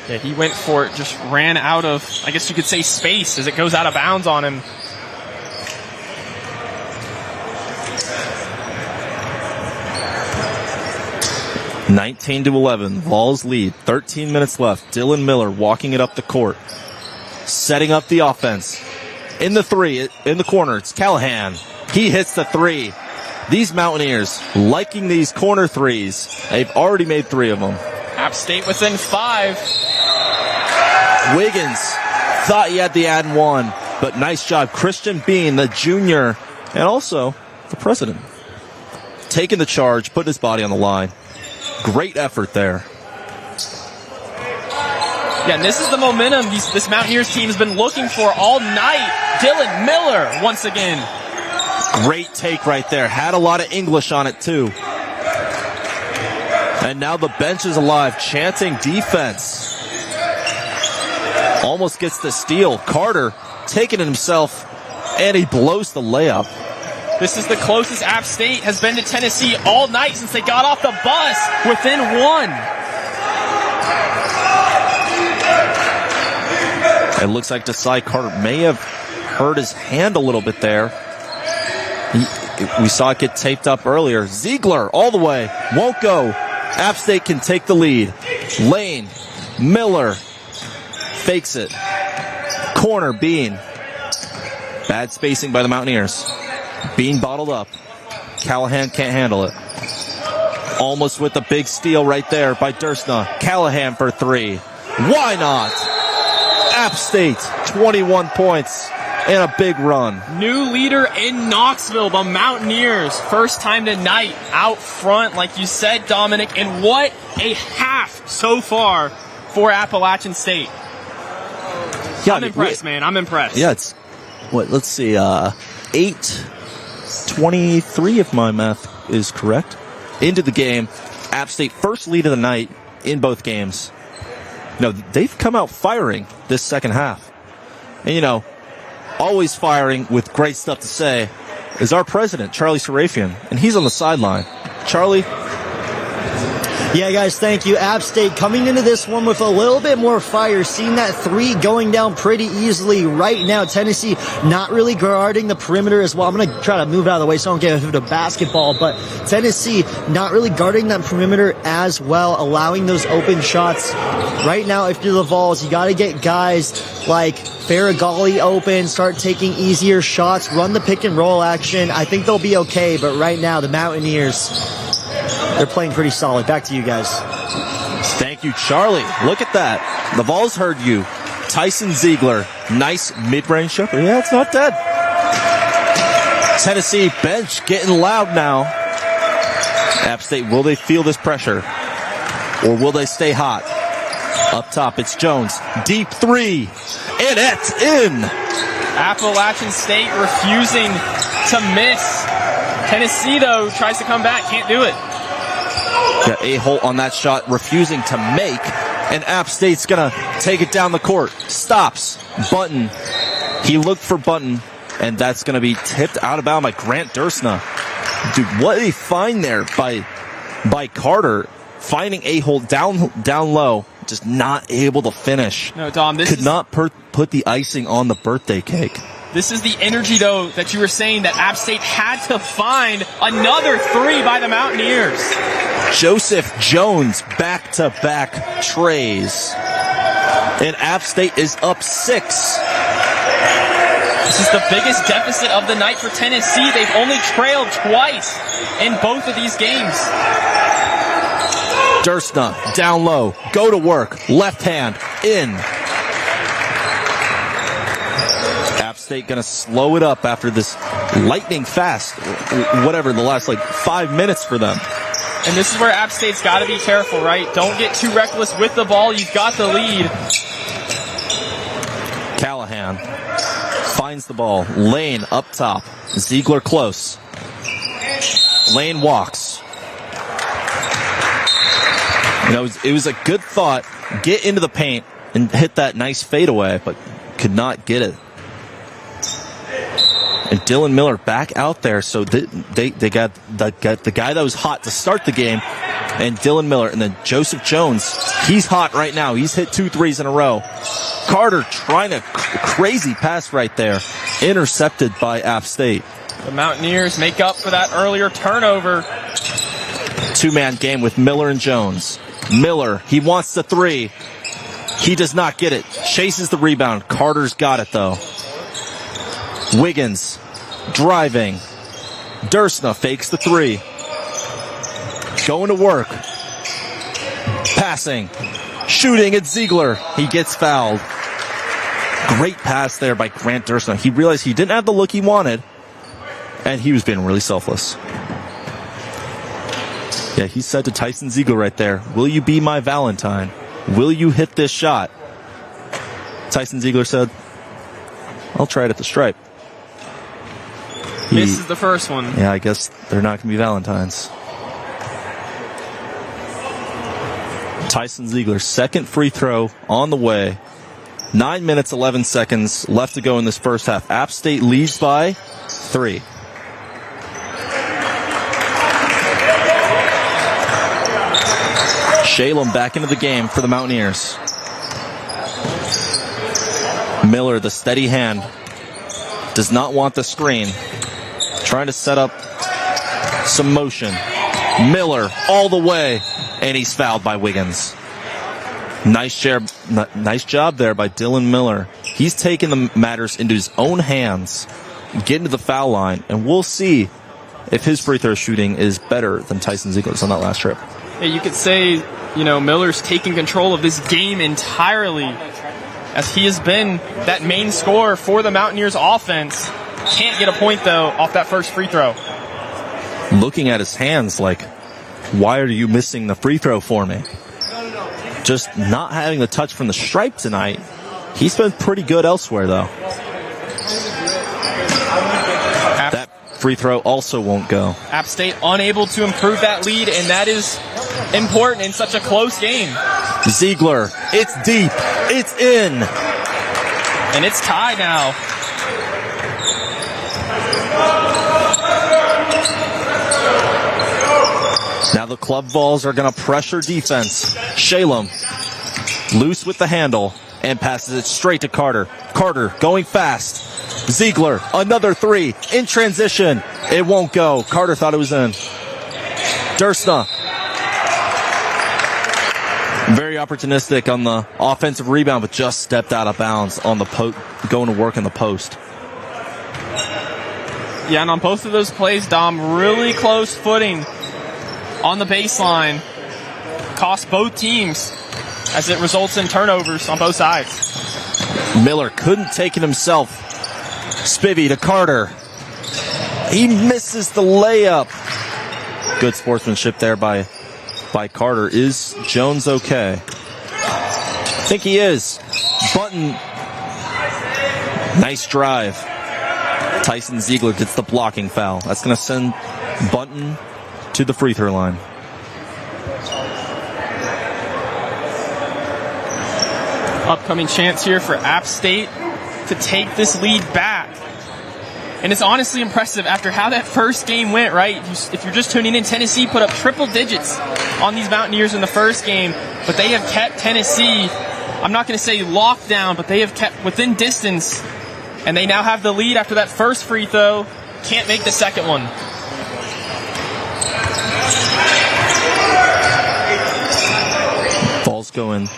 Yeah, he went for it, just ran out of, I guess you could say, space as it goes out of bounds on him. (19-11). Vols lead. 13 minutes left. Dylan Miller walking it up the court. Setting up the offense. In the 3, in the corner, it's Callahan. He hits the 3. These Mountaineers liking these corner 3s. They've already made 3 of them. App State within 5. Wiggins thought he had the and 1, but nice job. Christian Bean, the junior, and also the president, taking the charge, putting his body on the line. Great effort there. Yeah, and this is the momentum this Mountaineers team has been looking for all night. Dylan Miller, once again. Great take right there. Had a lot of English on it, too. And now the bench is alive, chanting defense. Almost gets the steal. Carter taking it himself, and he blows the layup. This is the closest App State has been to Tennessee all night since they got off the bus, within 1. It looks like Desai Carter may have hurt his hand a little bit there. We saw it get taped up earlier. Ziegler all the way. Won't go. App State can take the lead. Lane. Miller. Fakes it. Corner. Bean. Bad spacing by the Mountaineers. Bean bottled up. Callahan can't handle it. Almost with the big steal right there by Dursna. Callahan for 3. Why not? App State, 21 points and a big run. New leader in Knoxville, the Mountaineers. First time tonight out front, like you said, Dominic. And what a half so far for Appalachian State. Yeah, I'm impressed, man. I'm impressed. Yeah, it's, let's see, 8:23 if my math is correct. Into the game. App State first lead of the night in both games. No, they've come out firing this second half. And, always firing with great stuff to say is our president, Charlie Serafian, and he's on the sideline. Charlie? Yeah, guys, thank you. App State coming into this one with a little bit more fire, seeing that 3 going down pretty easily right now. Tennessee not really guarding the perimeter as well. I'm going to try to move out of the way so I don't get into basketball, but Tennessee not really guarding that perimeter as well, allowing those open shots. Right now, if you're the Vols, you got to get guys like Faragali open, start taking easier shots, run the pick and roll action. I think they'll be okay, but right now, the Mountaineers, they're playing pretty solid. Back to you guys. Thank you, Charlie. Look at that. The Vols heard you. Tyson Ziegler. Nice mid-range shot. Yeah, it's not dead. Tennessee bench getting loud now. App State, will they feel this pressure? Or will they stay hot? Up top, it's Jones. Deep 3. And it's in. Appalachian State refusing to miss. Tennessee, though, tries to come back. Can't do it. Got A-Holt on that shot, refusing to make. And App State's going to take it down the court. Stops. Button. He looked for Button. And that's going to be tipped out of bounds by Grant Dursna. Dude, what did he find there by Carter? Finding A-Holt down low. Just not able to finish. No, Dom, this could not put the icing on the birthday cake. This is the energy, though, that you were saying that App State had to find another 3 by the Mountaineers. Joseph Jones back-to-back trays. And App State is up 6. This is the biggest deficit of the night for Tennessee. They've only trailed twice in both of these games. Dursna, down low, go to work, left hand, in. App State gonna slow it up after this lightning fast, whatever, the last 5 minutes for them. And this is where App State's got to be careful, right? Don't get too reckless with the ball. You've got the lead. Callahan finds the ball. Lane up top. Ziegler close. Lane walks. It was a good thought. Get into the paint and hit that nice fadeaway, but could not get it. And Dylan Miller back out there, so they got the guy that was hot to start the game, and Dylan Miller, and then Joseph Jones. He's hot right now. He's hit 2 threes in a row. Carter trying a crazy pass right there, intercepted by App State. The Mountaineers make up for that earlier turnover. 2-man game with Miller and Jones. Miller, he wants the 3. He does not get it. Chases the rebound. Carter's got it though. Wiggins driving. Dursna fakes the 3. Going to work. Passing. Shooting at Ziegler. He gets fouled. Great pass there by Grant Dursna. He realized he didn't have the look he wanted, and he was being really selfless. Yeah, he said to Tyson Ziegler right there, "Will you be my Valentine? Will you hit this shot?" Tyson Ziegler said, "I'll try it at the stripe." Misses the first one. Yeah, I guess they're not going to be Valentines. Tyson Ziegler's second free throw on the way. 9 minutes, 11 seconds left to go in this first half. App State leads by 3. Shalem back into the game for the Mountaineers. Miller, the steady hand, does not want the screen. Trying to set up some motion. Miller all the way, and he's fouled by Wiggins. Nice job there by Dylan Miller. He's taking the matters into his own hands, getting to the foul line, and we'll see if his free throw shooting is better than Tyson Ziegler's on that last trip. Yeah, you could say, Miller's taking control of this game entirely, as he has been that main scorer for the Mountaineers offense. Can't get a point, though, off that first free throw. Looking at his hands like, why are you missing the free throw for me? Just not having the touch from the stripe tonight. He's been pretty good elsewhere, though. That free throw also won't go. App State unable to improve that lead, and that is important in such a close game. Ziegler, it's deep, it's in. And it's tied now. Now the club Vols are going to pressure defense. Shalem, loose with the handle, and passes it straight to Carter. Carter going fast. Ziegler, another 3 in transition. It won't go. Carter thought it was in. Dursna, very opportunistic on the offensive rebound, but just stepped out of bounds on the going to work in the post. Yeah, and on both of those plays, Dom, really close footing on the baseline. Cost both teams as it results in turnovers on both sides. Miller couldn't take it himself. Spivey to Carter. He misses the layup. Good sportsmanship there by Carter. Is Jones okay? I think he is. Button. Nice drive. Tyson Ziegler gets the blocking foul. That's going to send Bunton to the free throw line. Upcoming chance here for App State to take this lead back. And it's honestly impressive after how that first game went, right? If you're just tuning in, Tennessee put up triple digits on these Mountaineers in the first game, but they have kept Tennessee, I'm not going to say locked down, but they have kept within distance And they now have the lead after that first free throw. Can't make the second one. Ball's going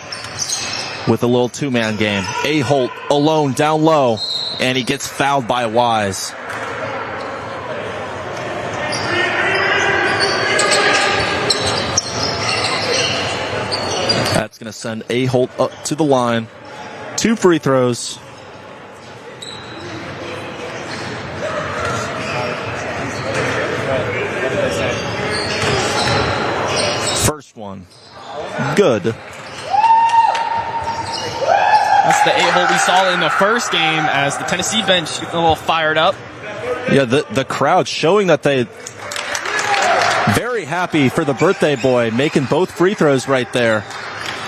with a little two-man game. Holt alone down low, and he gets fouled by Wise. That's going to send Holt up to the line. 2 free throws. First one. Good. That's the Holt we saw in the first game as the Tennessee bench a little fired up. Yeah, the crowd showing that they very happy for the birthday boy, making both free throws right there.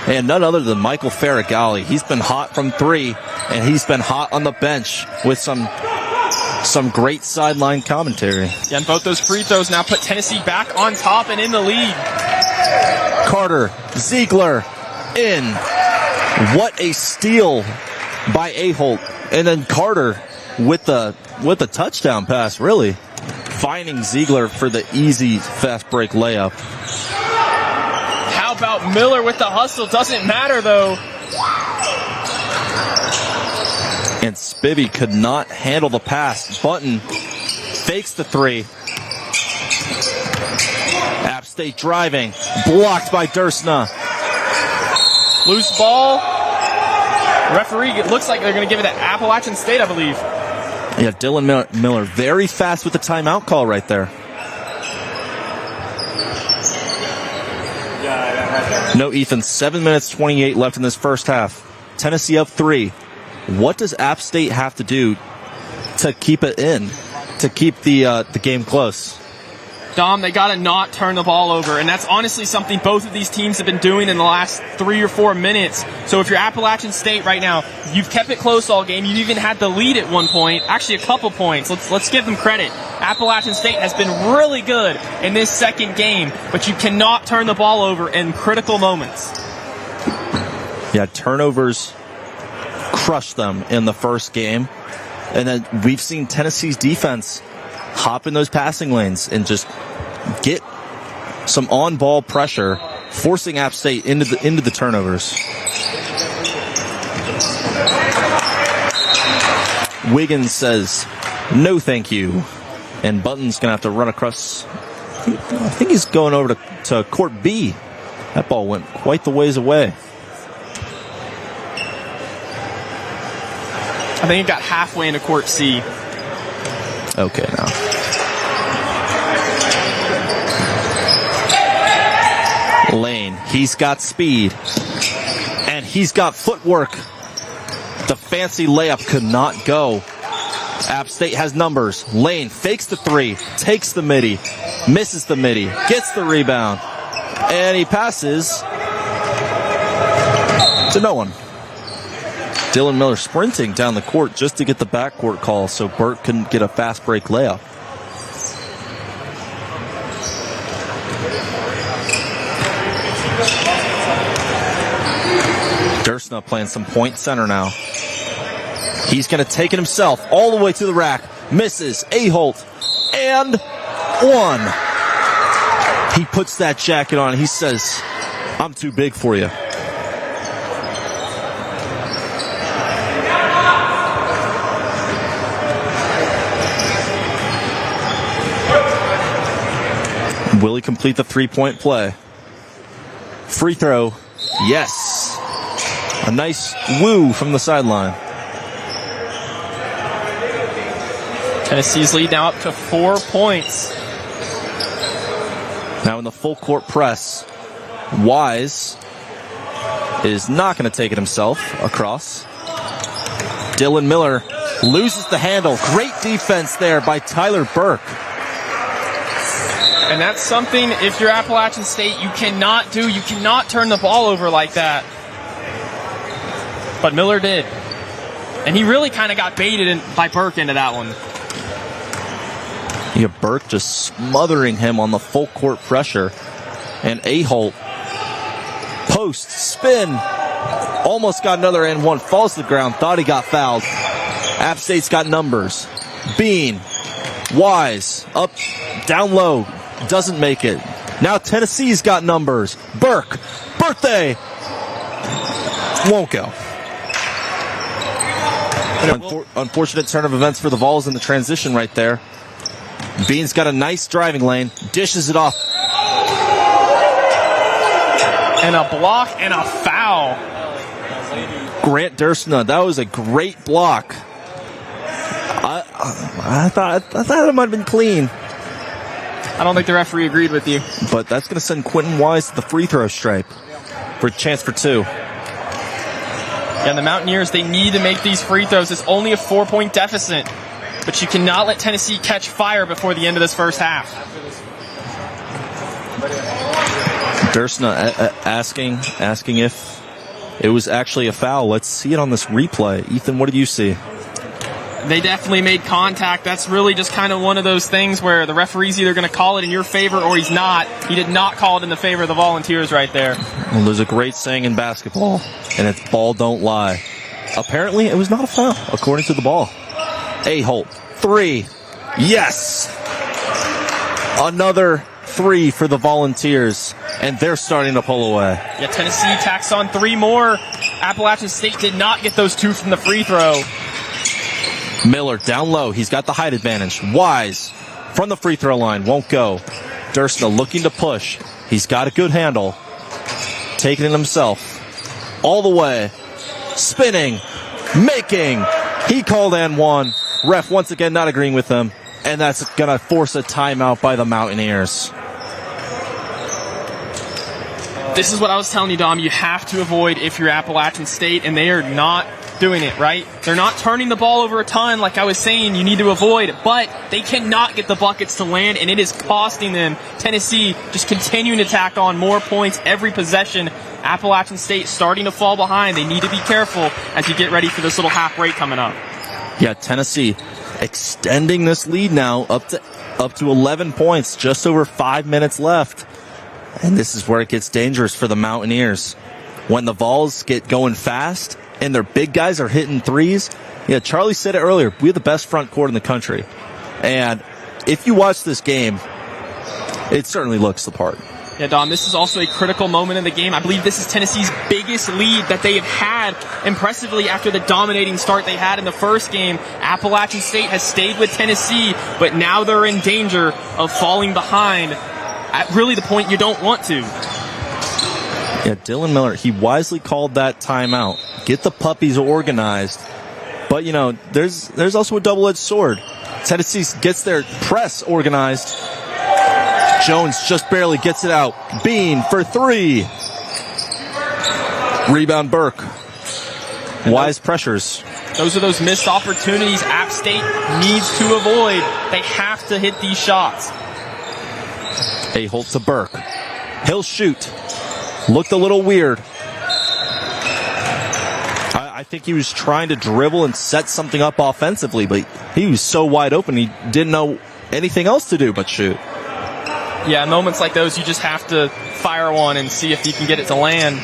And none other than Michael Farragalli. He's been hot from 3, and he's been hot on the bench with some great sideline commentary. Yeah, and both those free throws now put Tennessee back on top and in the lead. Carter, Ziegler, in. What a steal by Holt. And then Carter with the touchdown pass, really. Finding Ziegler for the easy fast break layup. How about Miller with the hustle? Doesn't matter, though. And Spivey could not handle the pass. Button fakes the 3. App State driving. Blocked by Dursna. Loose ball. Referee, it looks like they're going to give it to Appalachian State, I believe. Yeah, Dylan Miller very fast with the timeout call right there. No, Ethan, 7 minutes 28 left in this first half. Tennessee up 3. What does App State have to do to keep it in, to keep the game close? Dom, they got to not turn the ball over, and that's honestly something both of these teams have been doing in the last 3 or 4 minutes. So if you're Appalachian State right now, you've kept it close all game. You even had the lead at one point, actually a couple points. Let's give them credit. Appalachian State has been really good in this second game, but you cannot turn the ball over in critical moments. Yeah, turnovers crushed them in the first game. And then we've seen Tennessee's defense hop in those passing lanes and just get some on-ball pressure, forcing App State into the turnovers. Wiggins says, no thank you. And Button's going to have to run across. I think he's going over to court B. That ball went quite the ways away. I think it got halfway into court C. Okay, now. Lane, he's got speed. And he's got footwork. The fancy layup could not go. App State has numbers. Lane fakes the 3, takes the midi, misses the midi, gets the rebound, and he passes to no one. Dylan Miller sprinting down the court just to get the backcourt call so Burt couldn't get a fast break layup. Dursna playing some point center now. He's going to take it himself all the way to the rack. Misses. Holt. And 1. He puts that jacket on. He says, I'm too big for you. Will he complete the 3-point play? Free throw. Yes. A nice woo from the sideline. Tennessee's lead now up to 4 points. Now in the full court press, Wise is not going to take it himself across. Dylan Miller loses the handle. Great defense there by Tyler Burke. And that's something, if you're Appalachian State, you cannot do. You cannot turn the ball over like that. But Miller did. And he really kind of got baited by Burke into that one. Yeah, Burke just smothering him on the full court pressure. And Holt, post, spin, almost got another and one, falls to the ground, thought he got fouled. App State's got numbers. Bean, Wise, up, down low, doesn't make it. Now Tennessee's got numbers. Burke, birthday, won't go. Unfortunate turn of events for the Vols in the transition right there. Bean's got a nice driving lane, dishes it off. And a block and a foul. Grant Dursna, that was a great block. I thought it might have been clean. I don't think the referee agreed with you. But that's going to send Quentin Wise to the free throw stripe for a chance for 2. Yeah, the Mountaineers, they need to make these free throws. It's only a 4-point deficit. But you cannot let Tennessee catch fire before the end of this first half. Dursna asking if it was actually a foul. Let's see it on this replay. Ethan, what did you see? They definitely made contact. That's really just kind of one of those things where the referee's either going to call it in your favor or he's not. He did not call it in the favor of the Volunteers right there. Well, there's a great saying in basketball, and it's ball don't lie. Apparently, it was not a foul, according to the ball. Holt, 3. Yes! Another 3 for the Volunteers, and they're starting to pull away. Yeah, Tennessee tacks on 3 more. Appalachian State did not get those 2 from the free throw. Miller down low. He's got the height advantage. Wise from the free throw line. Won't go. Dursna looking to push. He's got a good handle. Taking it himself. All the way. Spinning. Making. He called and one. Ref once again not agreeing with him. And that's going to force a timeout by the Mountaineers. This is what I was telling you, Dom. You have to avoid if you're Appalachian State, and they are not doing it, right? They're not turning the ball over a ton like I was saying you need to avoid, but they cannot get the buckets to land, and it is costing them. Tennessee just continuing to tack on more points every possession. Appalachian State starting to fall behind. They need to be careful as you get ready for this little half break coming up. Yeah, Tennessee extending this lead now up to 11 points, just over 5 minutes left. And this is where it gets dangerous for the Mountaineers. When the Vols get going fast and their big guys are hitting threes. Yeah, Charlie said it earlier. We have the best front court in the country. And if you watch this game, it certainly looks the part. Yeah, Dom, this is also a critical moment in the game. I believe this is Tennessee's biggest lead that they have had impressively after the dominating start they had in the first game. Appalachian State has stayed with Tennessee, but now they're in danger of falling behind at really the point you don't want to. Yeah, Dylan Miller, he wisely called that timeout. Get the puppies organized. But, you know, there's also a double-edged sword. Tennessee gets their press organized. Jones just barely gets it out. Bean for 3. Rebound Burke. Wise pressures. Those are those missed opportunities App State needs to avoid. They have to hit these shots. Holt to Burke. He'll shoot. Looked a little weird. I think he was trying to dribble and set something up offensively, but he was so wide open he didn't know anything else to do but shoot. Yeah, moments like those, you just have to fire one and see if you can get it to land.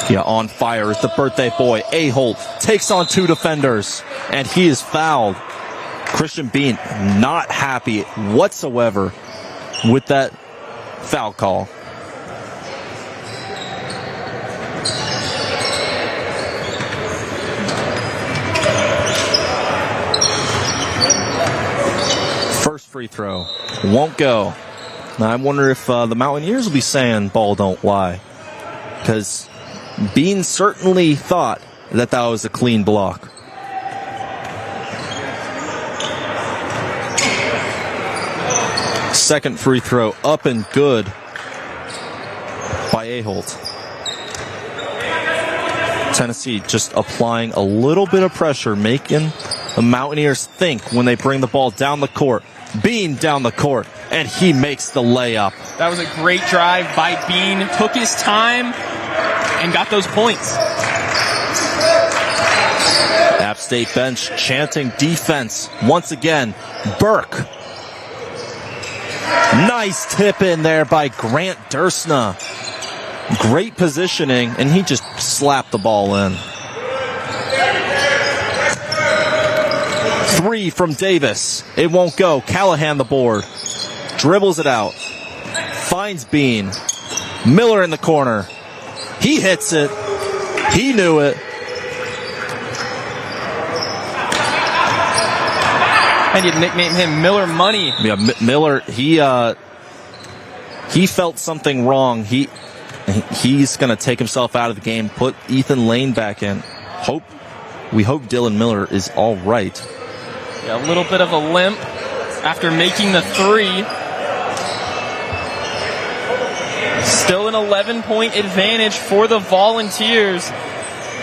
Yeah, on fire is the birthday boy. Holt takes on 2 defenders, and he is fouled. Christian Bean not happy whatsoever with that foul call. First free throw won't go. Now I wonder if the Mountaineers will be saying ball don't lie, because Bean certainly thought that was a clean block. Second free throw up and good by Holt. Tennessee just applying a little bit of pressure, making the Mountaineers think when they bring the ball down the court. Bean down the court, and he makes the layup. That was a great drive by Bean. Took his time and got those points. App State bench chanting defense once again. Burke. Nice tip in there by Grant Dursna. Great positioning, and he just slapped the ball in. Three from Davis. It won't go. Callahan the board. Dribbles it out. Finds Bean. Miller in the corner. He hits it. He knew it. And you'd nickname him Miller Money. Yeah, Miller, he felt something wrong. He's going to take himself out of the game, put Ethan Lane back in. We hope Dylan Miller is all right. Yeah, a little bit of a limp after making the three. Still an 11-point advantage for the Volunteers.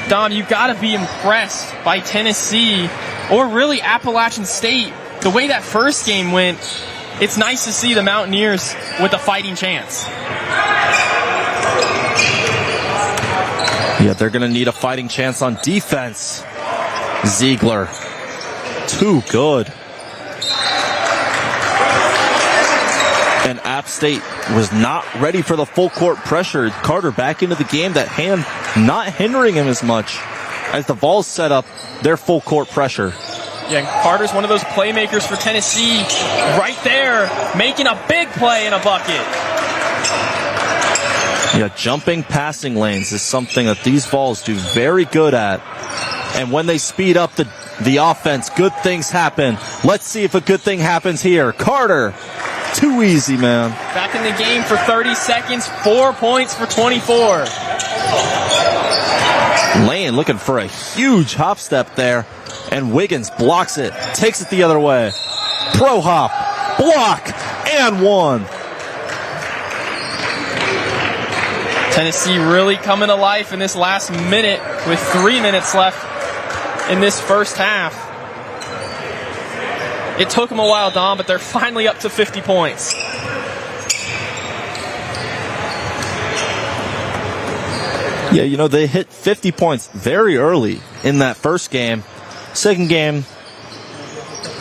Dom, you got to be impressed by Tennessee, or really Appalachian State. The way that first game went, it's nice to see the Mountaineers with a fighting chance. Yeah, they're going to need a fighting chance on defense. Ziegler, too good. And App State was not ready for the full court pressure. Carter back into the game, that hand not hindering him as much as the Vols set up their full court pressure. Yeah, Carter's one of those playmakers for Tennessee right there, making a big play in a bucket. Yeah, jumping passing lanes is something that these Vols do very good at. And when they speed up the offense, good things happen. Let's see if a good thing happens here. Carter, too easy, man. Back in the game for 30 seconds, 4 points for 24. Lane looking for a huge hop step there. And Wiggins blocks it, takes it the other way. Pro hop, block, and one. Tennessee really coming to life in this last minute with 3 minutes left in this first half. It took them a while, Dom, but they're finally up to 50 points. Yeah, you know, they hit 50 points very early in that first game. Second game,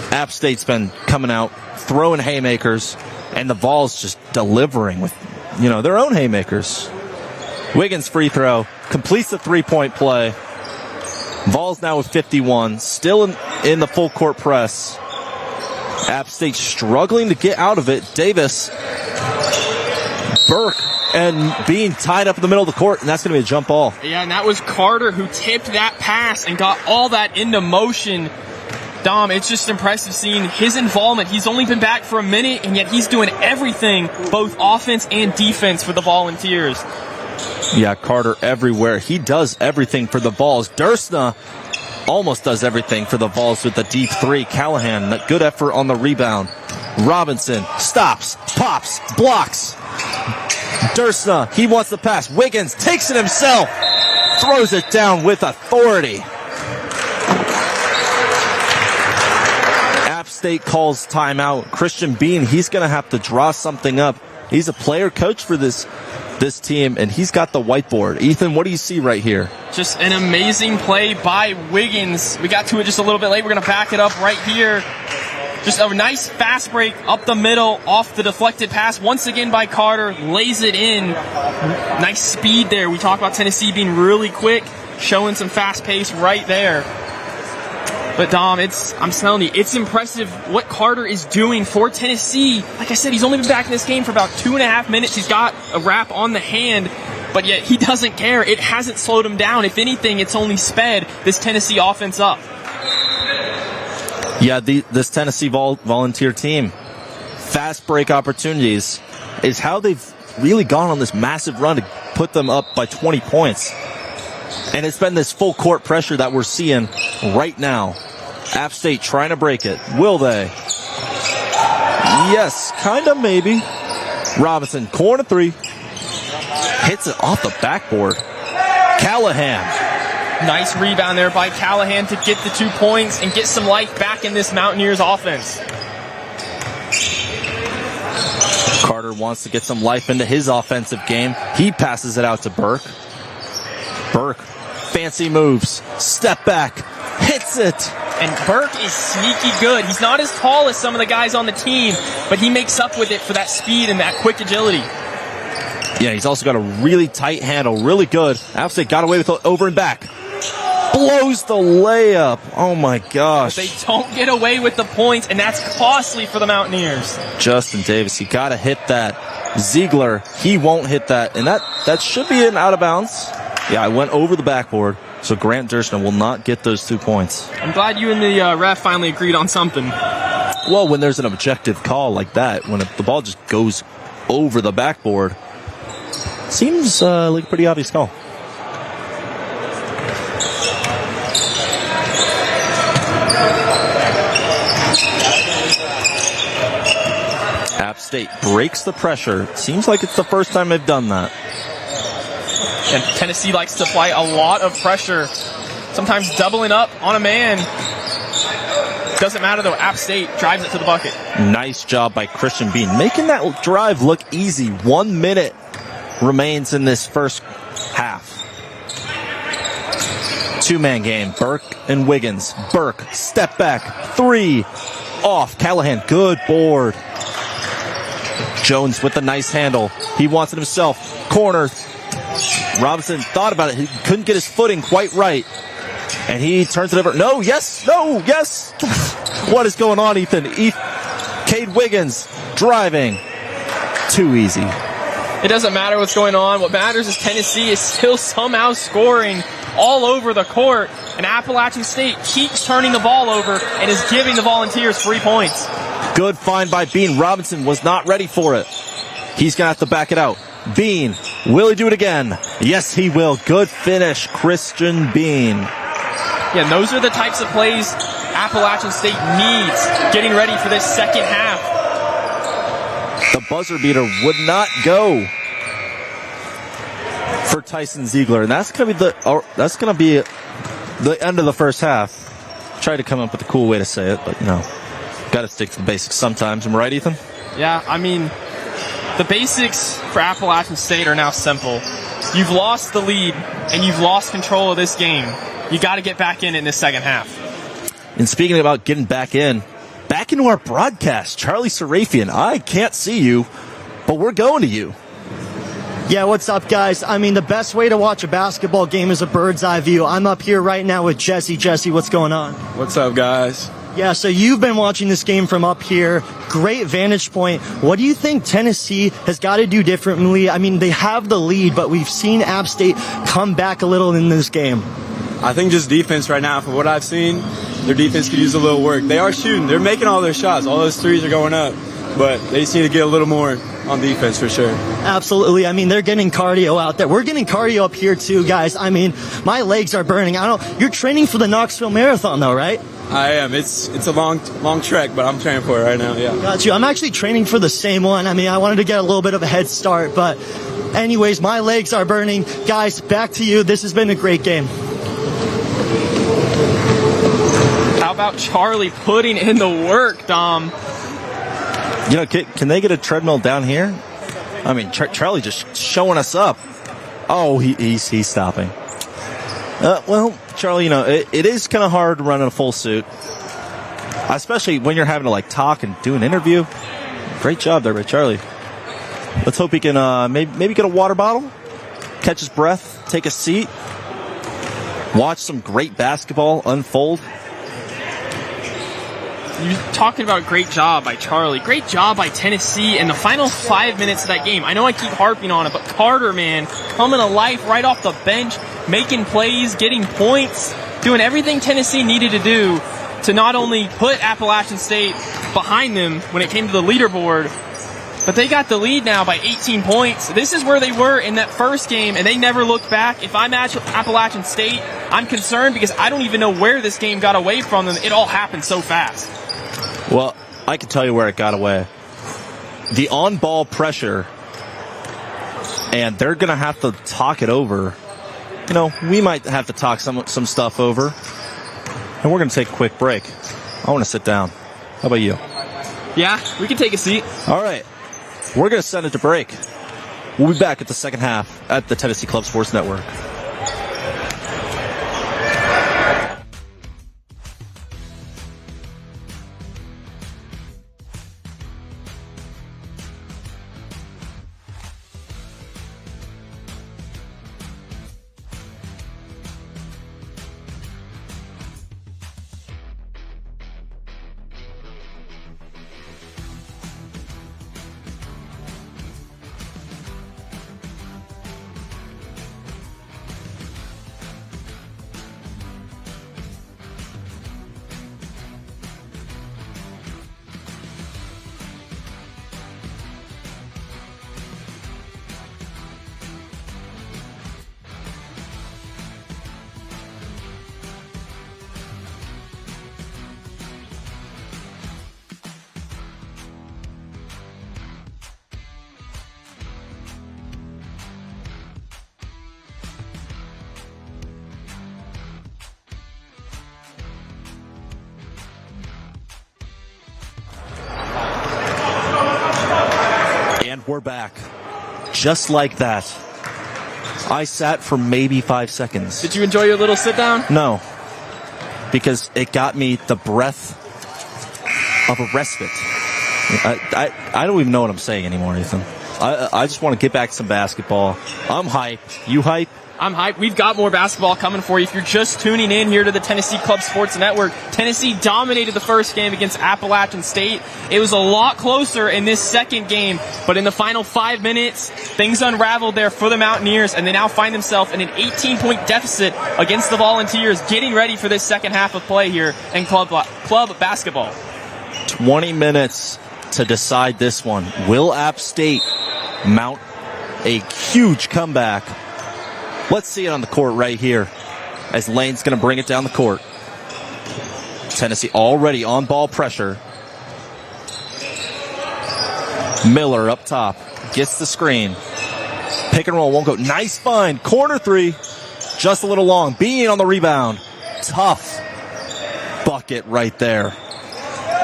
App State's been coming out, throwing haymakers, and the Vols just delivering with, their own haymakers. Wiggins free throw, completes the three-point play. Vols now with 51, still in the full court press. App State struggling to get out of it. Davis, Burke, and Bean tied up in the middle of the court, and that's going to be a jump ball. Yeah, and that was Carter who tipped that pass and got all that into motion. Dom, it's just impressive seeing his involvement. He's only been back for a minute, and yet he's doing everything, both offense and defense, for the Volunteers. Yeah, Carter everywhere. He does everything for the Vols. Dursna almost does everything for the Vols with the deep three. Callahan, good effort on the rebound. Robinson stops, pops, blocks. Dursna, he wants the pass. Wiggins takes it himself, throws it down with authority. App State calls timeout. Christian Bean, he's going to have to draw something up. He's a player coach for this team, and he's got the whiteboard. Ethan, what do you see right here? Just an amazing play by Wiggins. We got to it just a little bit late. We're going to back it up right here. Just a nice fast break up the middle off the deflected pass. Once again by Carter. Lays it in. Nice speed there. We talk about Tennessee being really quick, showing some fast pace right there. But Dom, I'm telling you, it's impressive what Carter is doing for Tennessee. Like I said, he's only been back in this game for about 2.5 minutes. He's got a wrap on the hand, but yet he doesn't care. It hasn't slowed him down. If anything, it's only sped this Tennessee offense up. Yeah, this Tennessee Volunteer team, fast break opportunities is how they've really gone on this massive run to put them up by 20 points. And it's been this full court pressure that we're seeing right now. App State trying to break it. Will they? Yes, kind of, maybe. Robinson, corner three. Hits it off the backboard. Callahan. Nice rebound there by Callahan to get the 2 points and get some life back in this Mountaineers offense. Carter wants to get some life into his offensive game. He passes it out to Burke. Burke, fancy moves, step back, hits it. And Burke is sneaky good. He's not as tall as some of the guys on the team, but he makes up with it for that speed and that quick agility. Yeah, he's also got a really tight handle, really good. App State got away with it over and back. blows the layup. Oh my gosh. They don't get away with the points, and that's costly for the Mountaineers. Justin Davis, you got to hit that. Ziegler, he won't hit that. And that should be an out of bounds. Yeah, I went over the backboard. So Grant Dershowitz will not get those 2 points. I'm glad you and the ref finally agreed on something. Well, when there's an objective call like that, when the ball just goes over the backboard, seems like a pretty obvious call. App State breaks the pressure. Seems like it's the first time they've done that. And Tennessee likes to apply a lot of pressure, sometimes doubling up on a man. Doesn't matter though, App State drives it to the bucket. Nice job by Christian Bean, making that drive look easy. 1 minute remains in this first half. Two-man game, Burke and Wiggins. Burke, step back, 3, off. Callahan, good board. Jones with a nice handle. He wants it himself. Corner. Robinson thought about it. He couldn't get his footing quite right. And he turns it over. No, yes, no, yes. What is going on, Ethan? Cade Wiggins driving. Too easy. It doesn't matter what's going on. What matters is Tennessee is still somehow scoring all over the court. And Appalachian State keeps turning the ball over and is giving the Volunteers 3 points. Good find by Bean. Robinson was not ready for it. He's going to have to back it out. Bean, will he do it again? Yes, he will. Good finish, Christian Bean. Yeah, and those are the types of plays Appalachian State needs getting ready for this second half. The buzzer beater would not go for Tyson Ziegler, and that's going to be the end of the first half. Try to come up with a cool way to say it, but got to stick to the basics sometimes. Am I right, Ethan? Yeah, I mean, the basics for Appalachian State are now simple. You've lost the lead, and you've lost control of this game. You got to get back in this second half. And speaking about getting back into our broadcast, Charlie Sarafian, I can't see you, but we're going to you. Yeah, what's up, guys? I mean, the best way to watch a basketball game is a bird's eye view. I'm up here right now with Jesse. Jesse, what's going on? What's up, guys? Yeah, so you've been watching this game from up here. Great vantage point. What do you think Tennessee has got to do differently? I mean, they have the lead, but we've seen App State come back a little in this game. I think just defense right now. From what I've seen, their defense could use a little work. They are shooting. They're making all their shots. All those threes are going up. But they just need to get a little more on defense for sure. Absolutely. I mean, they're getting cardio out there. We're getting cardio up here too, guys. I mean, my legs are burning. You're training for the Knoxville Marathon though, right? I am. It's a long trek, but I'm training for it right now, yeah. Got you. I'm actually training for the same one. I mean, I wanted to get a little bit of a head start, but anyways, my legs are burning. Guys, back to you. This has been a great game. How about Charlie putting in the work, Dom? Can they get a treadmill down here? I mean, Charlie just showing us up. Oh, he's stopping. Well, Charlie, it is kind of hard to run in a full suit, especially when you're having to talk and do an interview. Great job there by Charlie. Let's hope he can maybe get a water bottle, catch his breath, take a seat, watch some great basketball unfold. You're talking about great job by Charlie. Great job by Tennessee in the final 5 minutes of that game. I know I keep harping on it, but Carter, man, coming to life right off the bench, making plays, getting points, doing everything Tennessee needed to do to not only put Appalachian State behind them when it came to the leaderboard, but they got the lead now by 18 points. This is where they were in that first game, and they never looked back. If I'm Appalachian State, I'm concerned because I don't even know where this game got away from them. It all happened so fast. Well, I can tell you where it got away. The on-ball pressure, and they're going to have to talk it over. We might have to talk some stuff over, and we're going to take a quick break. I want to sit down. How about you? Yeah, we can take a seat. All right. We're going to send it to break. We'll be back at the second half at the Tennessee Club Sports Network. And we're back. Just like that. I sat for maybe 5 seconds. Did you enjoy your little sit down? No. Because it got me the breath of a respite. I don't even know what I'm saying anymore, Ethan. I just want to get back to some basketball. I'm hype. You hype? I'm hyped. We've got more basketball coming for you. If you're just tuning in here to the Tennessee Club Sports Network, Tennessee dominated the first game against Appalachian State. It was a lot closer in this second game, but in the final 5 minutes, things unraveled there for the Mountaineers, and they now find themselves in an 18-point deficit against the Volunteers, getting ready for this second half of play here in club basketball. 20 minutes to decide this one. Will App State mount a huge comeback? Let's see it on the court right here as Lane's going to bring it down the court. Tennessee already on ball pressure. Miller up top gets the screen. Pick and roll won't go. Nice find. Corner three. Just a little long. Bean on the rebound. Tough bucket right there.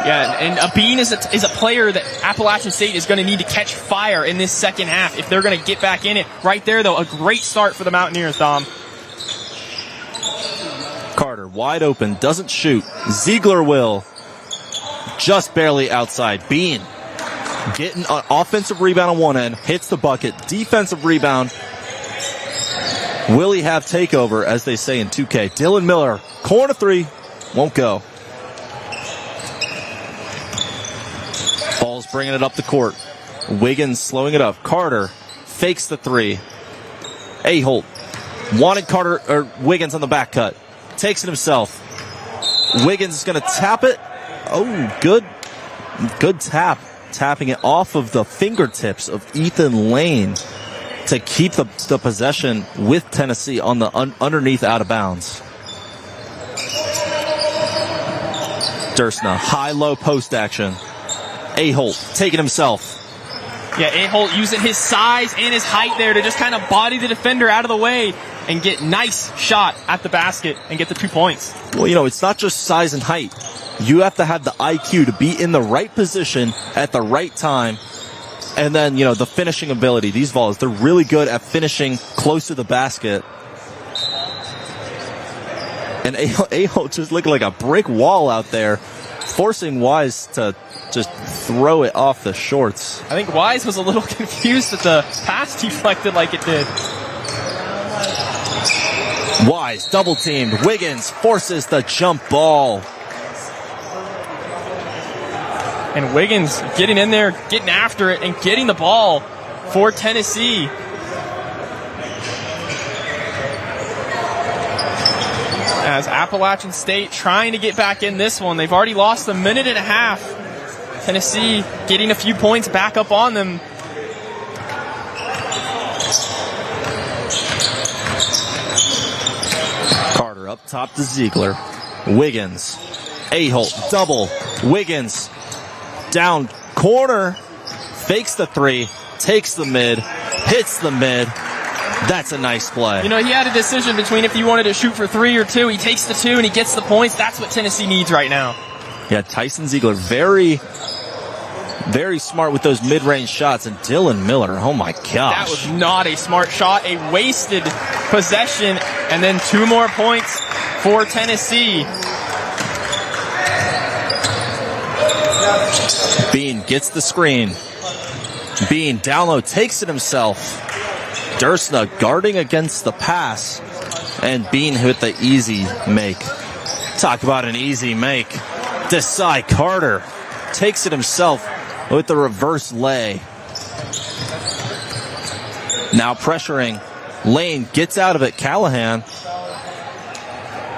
Yeah, and Bean is a player that Appalachian State is going to need to catch fire in this second half if they're going to get back in it. Right there, though, a great start for the Mountaineers, Dom. Carter, wide open, doesn't shoot. Ziegler will. Just barely outside. Bean getting an offensive rebound on one end, hits the bucket. Defensive rebound. Will he have takeover, as they say in 2K? Dylan Miller, corner three, won't go. Ball's bringing it up the court. Wiggins slowing it up. Carter fakes the three. Aholt wanted Carter or Wiggins on the back cut. Takes it himself. Wiggins is going to tap it. Oh, good tap. Tapping it off of the fingertips of Ethan Lane to keep the possession with Tennessee on the underneath out of bounds. Dursna, high-low post action. Aholt taking himself. Yeah, Aholt using his size and his height there to just kind of body the defender out of the way and get nice shot at the basket and get the 2 points. Well, it's not just size and height. You have to have the IQ to be in the right position at the right time. And then, the finishing ability. These Vols, they're really good at finishing close to the basket. And Aholt just looking like a brick wall out there, forcing Wise to just throw it off the shorts. I think Wise was a little confused that the pass deflected like it did. Wise double teamed. Wiggins forces the jump ball. And Wiggins getting in there, getting after it, and getting the ball for Tennessee. As Appalachian State trying to get back in this one. They've already lost a minute and a half. Tennessee getting a few points back up on them. Carter up top to Ziegler. Wiggins. Aholt double. Wiggins down corner. Fakes the three. Takes the mid. Hits the mid. That's a nice play. He had a decision between if he wanted to shoot for 3 or 2. He takes the 2 and he gets the points. That's what Tennessee needs right now. Yeah, Tyson Ziegler, very, very smart with those mid-range shots. And Dylan Miller, oh my gosh. That was not a smart shot. A wasted possession. And then 2 more points for Tennessee. Bean gets the screen. Bean down low, takes it himself. Dursna guarding against the pass, and Bean with the easy make. Talk about an easy make. Desai Carter takes it himself with the reverse lay. Now pressuring. Lane gets out of it. Callahan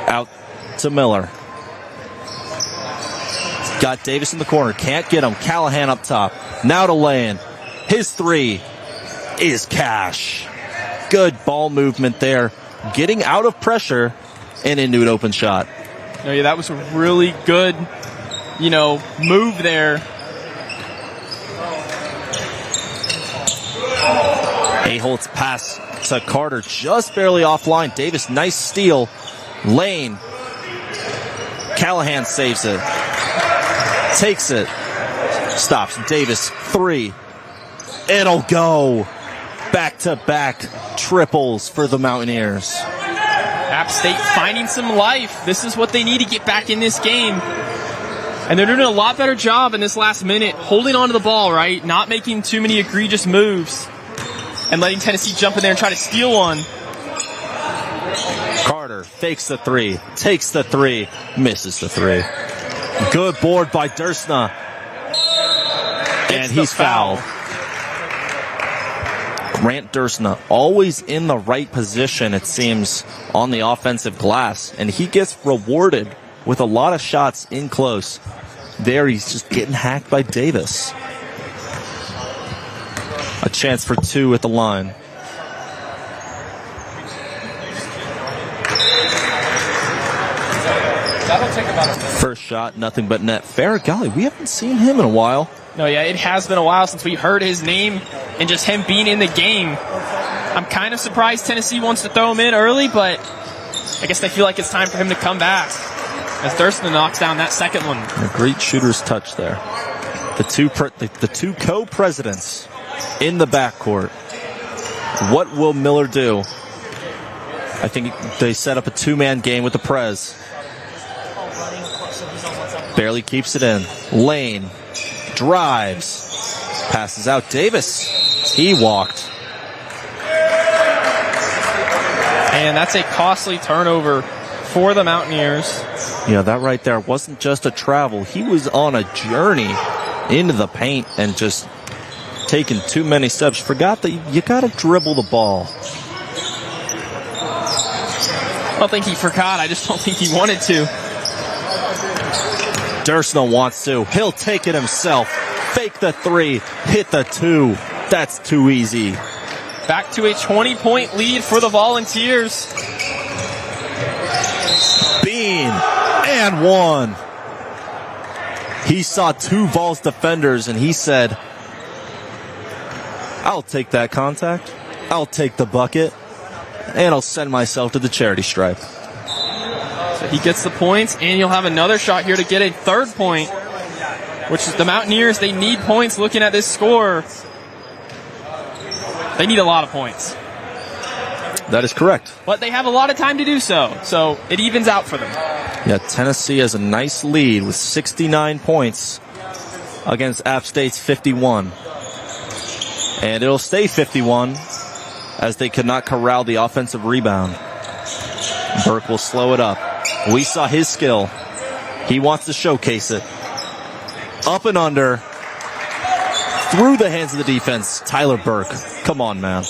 out to Miller. Got Davis in the corner. Can't get him. Callahan up top. Now to Lane. His three is cash. Good ball movement there. Getting out of pressure and into an open shot. Oh, yeah, that was a really good, move there. Aholt's pass to Carter just barely offline. Davis, nice steal. Lane. Callahan saves it. Takes it. Stops. Davis, 3. It'll go. Back-to-back triples for the Mountaineers. App State finding some life. This is what they need to get back in this game. And they're doing a lot better job in this last minute, holding on to the ball, right? Not making too many egregious moves. And letting Tennessee jump in there and try to steal one. Carter fakes the three, takes the three, misses the three. Good board by Dursna. And he's fouled. Grant Dursna, always in the right position, it seems, on the offensive glass. And he gets rewarded with a lot of shots in close. There, he's just getting hacked by Davis. A chance for two at the line. First shot, nothing but net. Farragalli, we haven't seen him in a while. No, yeah, it has been a while since we heard his name and just him being in the game. I'm kind of surprised Tennessee wants to throw him in early, but I guess they feel like it's time for him to come back as Thurston knocks down that second one. A great shooter's touch there. The two co-presidents in the backcourt. What will Miller do? I think they set up a two-man game with the Prez. Barely keeps it in. Lane drives. Passes out. Davis. He walked. And that's a costly turnover for the Mountaineers. Yeah, that right there wasn't just a travel. He was on a journey into the paint and just taking too many steps. Forgot that you got to dribble the ball. I don't think he forgot. I just don't think he wanted to. Dursna wants to. He'll take it himself. Fake the three. Hit the two. That's too easy. Back to a 20-point lead for the Volunteers. Bean. And one. He saw two Vols defenders and he said, I'll take that contact. I'll take the bucket. And I'll send myself to the charity stripe. So he gets the points, and you'll have another shot here to get a third point, which is the Mountaineers. They need points looking at this score. They need a lot of points. That is correct. But they have a lot of time to do so, so it evens out for them. Yeah, Tennessee has a nice lead with 69 points against App State's 51. And it'll stay 51 as they could not corral the offensive rebound. Burke will slow it up. We saw his skill. He wants to showcase it. Up and under. Through the hands of the defense. Tyler Burke. Come on, man.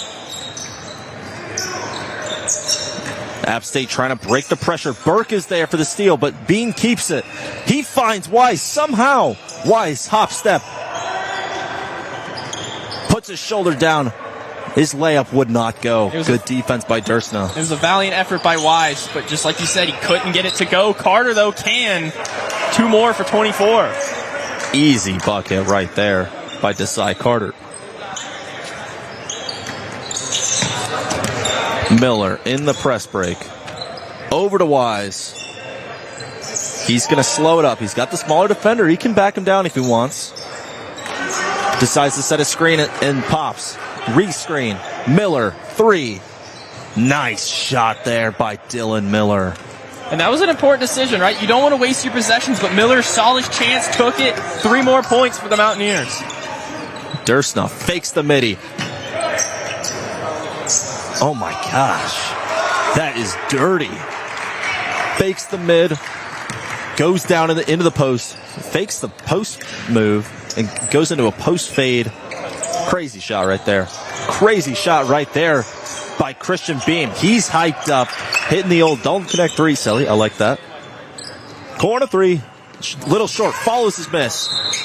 App State trying to break the pressure. Burke is there for the steal, but Bean keeps it. He finds Wise somehow. Wise, hop step. Puts his shoulder down. His layup would not go. Good defense by Dursna. It was a valiant effort by Wise, but just like you said, he couldn't get it to go. Carter, though, can. Two more for 24. Easy bucket right there by Desai Carter. Miller in the press break. Over to Wise. He's going to slow it up. He's got the smaller defender. He can back him down if he wants. Decides to set a screen and pops. Re-screen. Miller, three. Nice shot there by Dylan Miller. And that was an important decision, right? You don't want to waste your possessions, but Miller saw his chance, took it. 3 more points for the Mountaineers. Dursna fakes the midi. Oh my gosh. That is dirty. Fakes the mid. Goes down into the post. Fakes the post move and goes into a post fade. Crazy shot right there. Crazy shot right there by Christian Beam. He's hyped up. Hitting the old don't connect three, Selly. I like that. Corner three. Little short. Follows his miss.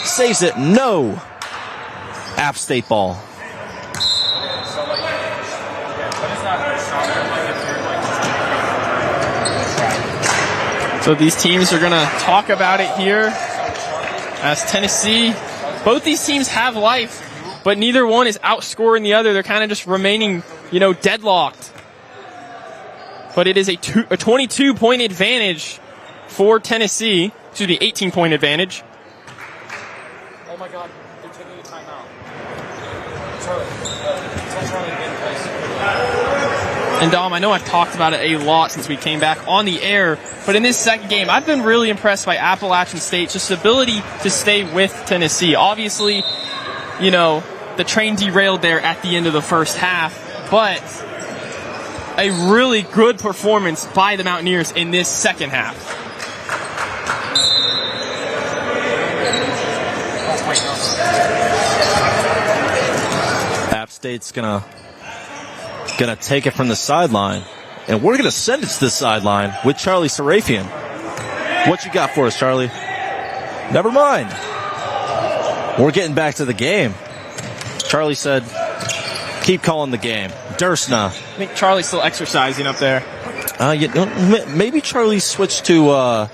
Saves it. No. App State ball. So these teams are going to talk about it here as Tennessee. Both these teams have life, but neither one is outscoring the other. They're kind of just remaining, deadlocked. But it is a 22-point advantage for Tennessee. Excuse me, 18-point advantage. Oh my God, they're taking a timeout. And Dom, I know I've talked about it a lot since we came back on the air, but in this second game, I've been really impressed by Appalachian State's just ability to stay with Tennessee. Obviously, you know, the train derailed there at the end of the first half, but a really good performance by the Mountaineers in this second half. App State's gonna take it from the sideline, and we're gonna send it to the sideline with Charlie Serafian. What you got for us, Charlie? Never mind. We're getting back to the game. Charlie said, keep calling the game. Dursna. I think Charlie's still exercising up there. Maybe Charlie switched to,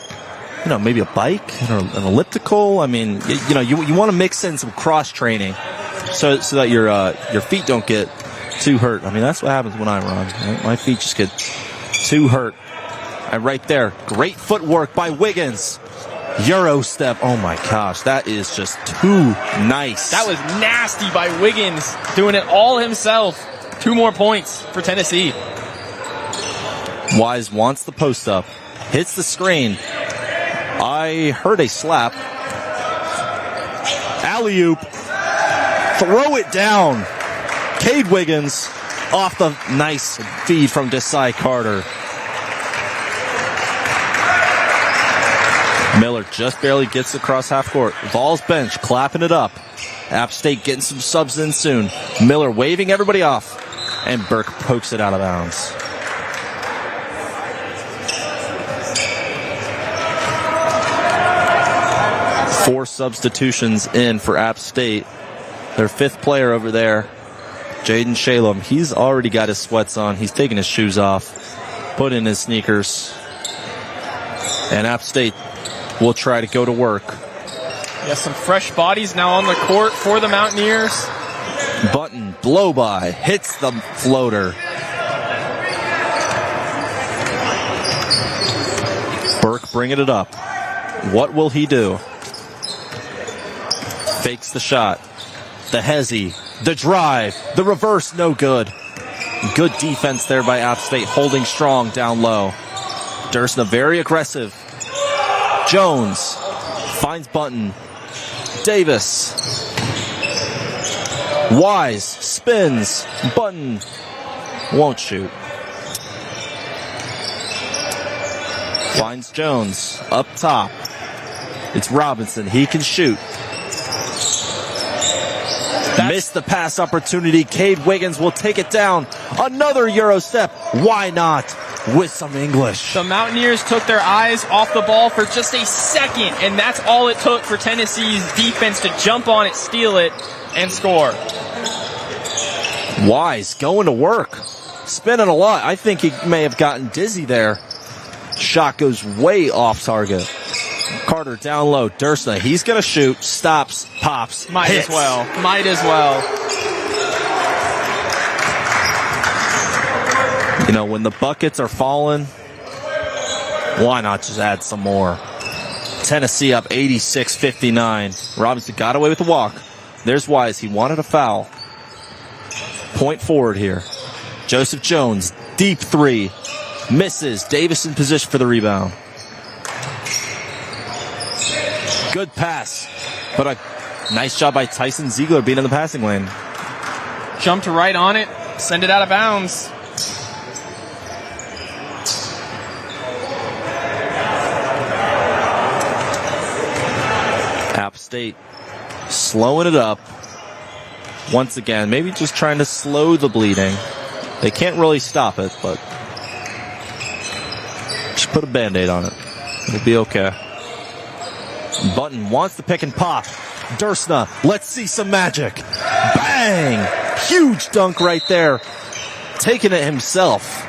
maybe a bike or an elliptical. I mean, you want to mix in some cross training so that your feet don't get too hurt. I mean, that's what happens when I run. Right? My feet just get too hurt. And right there, great footwork by Wiggins. Euro step. Oh my gosh, that is just too nice. That was nasty by Wiggins, doing it all himself. 2 more points for Tennessee. Wise wants the post up, hits the screen. I heard a slap. Alley-oop. Throw it down. Cade Wiggins off the nice feed from Desai Carter. Miller just barely gets across half court. Vols bench clapping it up. App State getting some subs in soon. Miller waving everybody off. And Burke pokes it out of bounds. Four substitutions in for App State. Their 5th player over there, Jaden Shalem. He's already got his sweats on. He's taking his shoes off, put in his sneakers. And App State will try to go to work. Yes, some fresh bodies now on the court for the Mountaineers. Button, blow by, hits the floater. Burke bringing it up. What will he do? Fakes the shot. The hezzy, the drive, the reverse, no good. Good defense there by App State, holding strong down low. Dursna very aggressive. Jones finds Button. Davis. Wise spins. Button won't shoot. Finds Jones up top. It's Robinson. He can shoot. Missed the pass opportunity. Cade Wiggins will take it down. Another Euro step. Why not? With some English. The Mountaineers took their eyes off the ball for just a second, and that's all it took for Tennessee's defense to jump on it, steal it, and score. Wise going to work. Spinning a lot. I think he may have gotten dizzy there. Shot goes way off target. Carter down low. Dursna, he's going to shoot. Stops. Pops. Might hits. as well. Might as well. You know, when the buckets are falling, why not just add some more? Tennessee up 86-59. Robinson got away with the walk. There's Wise. He wanted a foul. Point forward here. Joseph Jones, deep 3. Misses. Davis in position for the rebound. Good pass. But a nice job by Tyson Ziegler being in the passing lane. Jumped right on it. Send it out of bounds. App State slowing it up. Once again, maybe just trying to slow the bleeding. They can't really stop it, but just put a Band-Aid on it. It'll be okay. Button wants to pick and pop. Dursna, let's see some magic. Bang! Huge dunk right there. Taking it himself.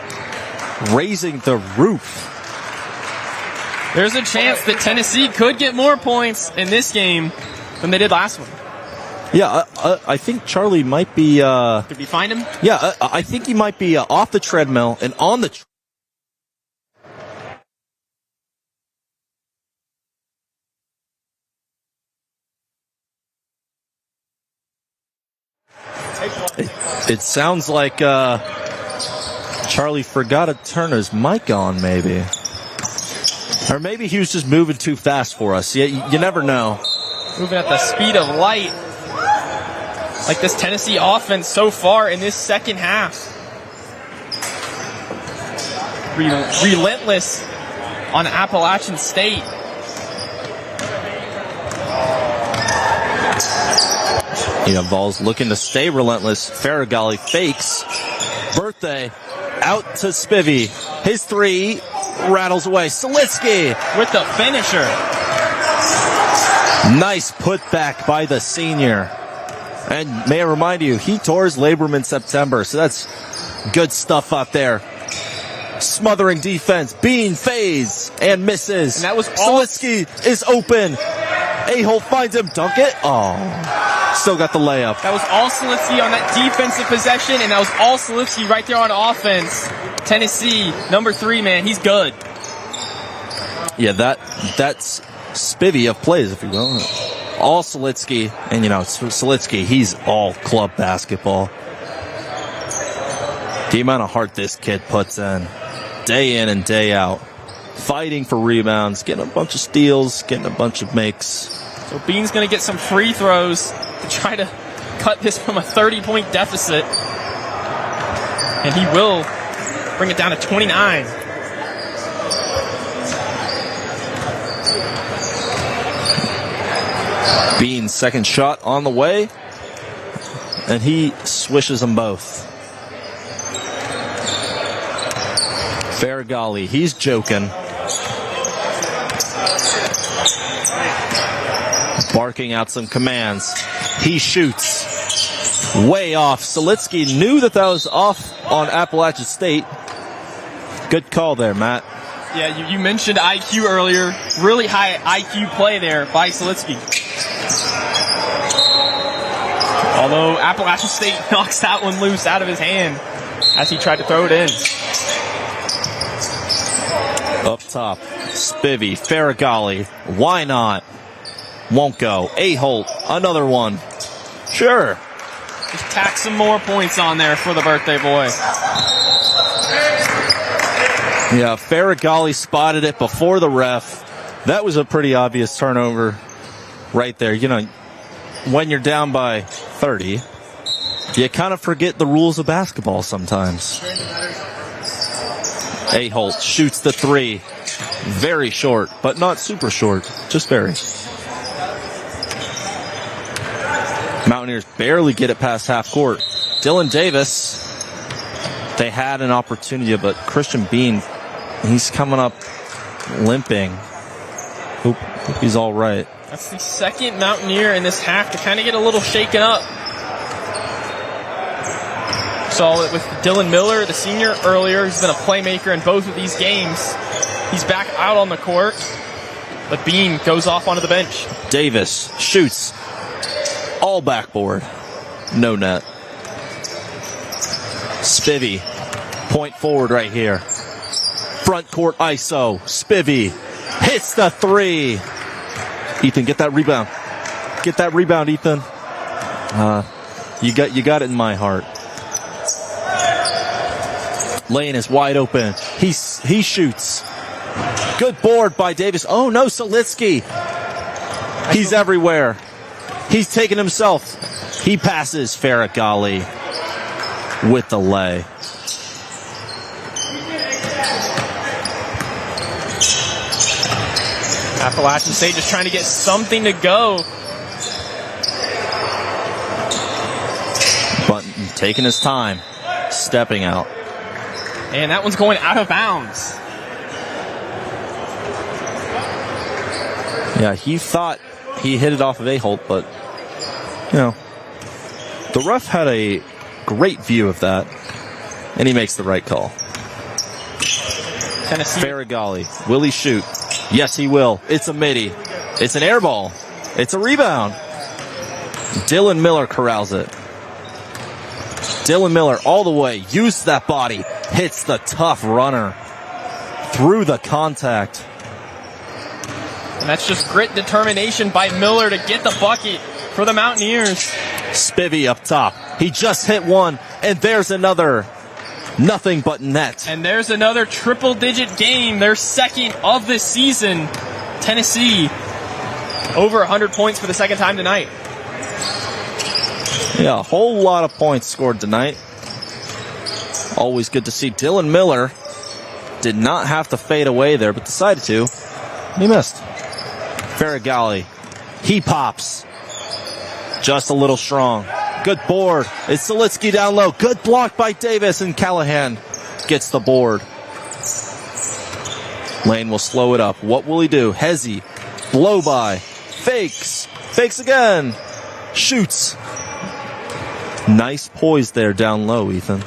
Raising the roof. There's a chance that Tennessee could get more points in this game than they did last one. Yeah, I think Charlie might be... Did we find him? Yeah, I think he might be off the treadmill and on the... It sounds like Charlie forgot to turn his mic on, maybe. Or maybe he was just moving too fast for us. You never know. Moving at the speed of light. Like this Tennessee offense so far in this second half. Relentless on Appalachian State. Vols looking to stay relentless. Faragali fakes. Birthday out to Spivey. His three rattles away. Solitsky with the finisher. Nice putback by the senior. And may I remind you, he tore his labrum in September, so that's good stuff out there. Smothering defense. Bean fades and misses. And that was all. Solitsky is open. A-hole finds him. Dunk it. Oh. Still got the layup. That was all Solitsky on that defensive possession, and that was all Solitsky right there on offense. Tennessee, number 3, man, he's good. Yeah, that's Spivey of plays, if you will. All Solitsky, and Solitsky, he's all club basketball. The amount of heart this kid puts in and day out. Fighting for rebounds, getting a bunch of steals, getting a bunch of makes. So Bean's going to get some free throws to try to cut this from a 30-point deficit. And he will bring it down to 29. Bean's second shot on the way, and he swishes them both. Faragali, he's joking. Barking out some commands. He shoots. Way off. Solitsky knew that was off on Appalachian State. Good call there, Matt. Yeah, you mentioned IQ earlier. Really high IQ play there by Solitsky. Although Appalachian State knocks that one loose out of his hand as he tried to throw it in. Up top, Spivey, Faragali. Why not? Won't go. A-Holt, another one. Sure. Just tack some more points on there for the birthday boy. Yeah, Faragali spotted it before the ref. That was a pretty obvious turnover right there. When you're down by 30, you kind of forget the rules of basketball sometimes. A-Holt shoots the three. Very short, but not super short. Just very. Mountaineers barely get it past half court. Dylan Davis, they had an opportunity, but Christian Bean, he's coming up limping. Hope he's all right. That's the second Mountaineer in this half to kind of get a little shaken up. Saw it with Dylan Miller, the senior, earlier. He's been a playmaker in both of these games. He's back out on the court, but Bean goes off onto the bench. Davis shoots. All backboard. No net. Spivey. Point forward right here. Front court ISO. Spivey hits the three. Ethan, get that rebound. Get that rebound, Ethan. You got it in my heart. Lane is wide open. He shoots. Good board by Davis. Oh no, Solitsky. He's everywhere. He's taken himself. He passes Faragali with the lay. Appalachian State just trying to get something to go. But taking his time, stepping out. And that one's going out of bounds. Yeah, he thought he hit it off of A-Holt, but, the ref had a great view of that, and he makes the right call. Tennessee. Faragali, will he shoot? Yes, he will. It's a midi. It's an air ball. It's a rebound. Dylan Miller corrals it. Dylan Miller all the way. Used that body. Hits the tough runner. Through the contact. And that's just grit determination by Miller to get the bucket for the Mountaineers. Spivey up top. He just hit one, and there's another. Nothing but net. And there's another triple-digit game, their second of the season. Tennessee over 100 points for the second time tonight. Yeah, a whole lot of points scored tonight. Always good to see. Dylan Miller did not have to fade away there, but decided to. He missed. Faragalli, he pops. Just a little strong. Good board. It's Solitsky down low. Good block by Davis, and Callahan gets the board. Lane will slow it up. What will he do? Hezzy, blow by, fakes again, shoots. Nice poise there down low, Ethan.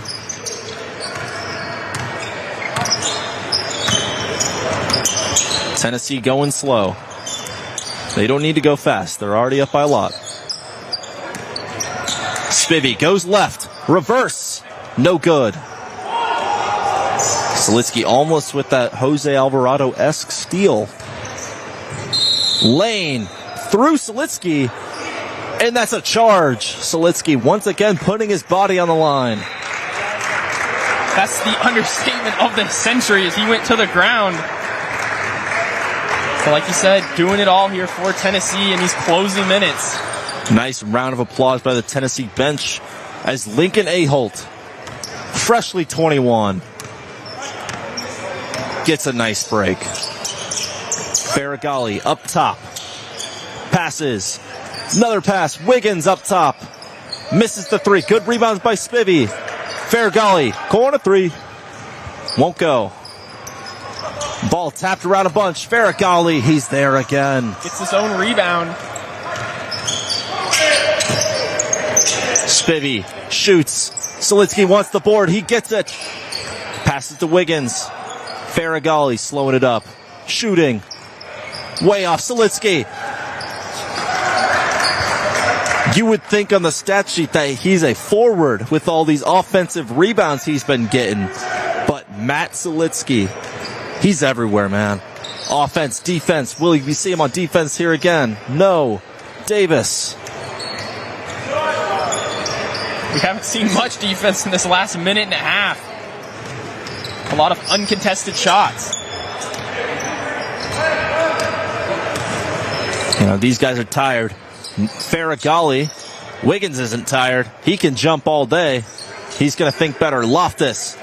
Tennessee going slow. They don't need to go fast. They're already up by a lot. Spivey goes left. Reverse. No good. Solitsky almost with that Jose Alvarado-esque steal. Lane through Solitsky. And that's a charge. Solitsky once again putting his body on the line. That's the understatement of the century as he went to the ground. So like you said, doing it all here for Tennessee in these closing minutes. Nice round of applause by the Tennessee bench as Lincoln Aholt, freshly 21, gets a nice break. Faragalli up top. Passes. Another pass. Wiggins up top. Misses the three. Good rebounds by Spivey. Faragalli, corner three. Won't go. Ball tapped around a bunch. Faragalli, he's there again. Gets his own rebound. Spivey shoots. Solitsky wants the board. He gets it. Passes to Wiggins. Faragalli slowing it up. Shooting. Way off Solitsky. You would think on the stat sheet that he's a forward with all these offensive rebounds he's been getting. But Matt Solitsky, he's everywhere, man. Offense, defense. Will you see him on defense here again? No. Davis. We haven't seen much defense in this last minute and a half. A lot of uncontested shots. You know, these guys are tired. Faragalli, Wiggins isn't tired. He can jump all day. He's going to think better. Loftus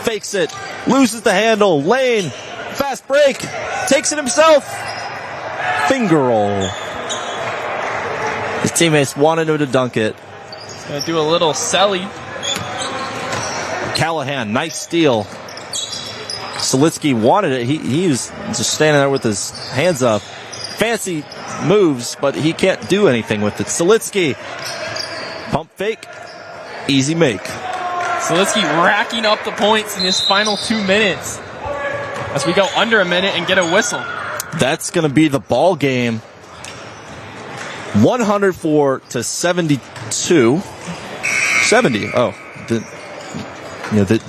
fakes it, loses the handle. Lane, fast break, takes it himself. Finger roll. His teammates wanted him to dunk it. Gonna do a little celly. Callahan, nice steal. Solitsky wanted it. He was just standing there with his hands up. Fancy moves, but he can't do anything with it. Solitsky, pump fake, easy make. Solitsky racking up the points in his final 2 minutes as we go under a minute and get a whistle. That's going to be the ball game. 104-72. 70. Oh,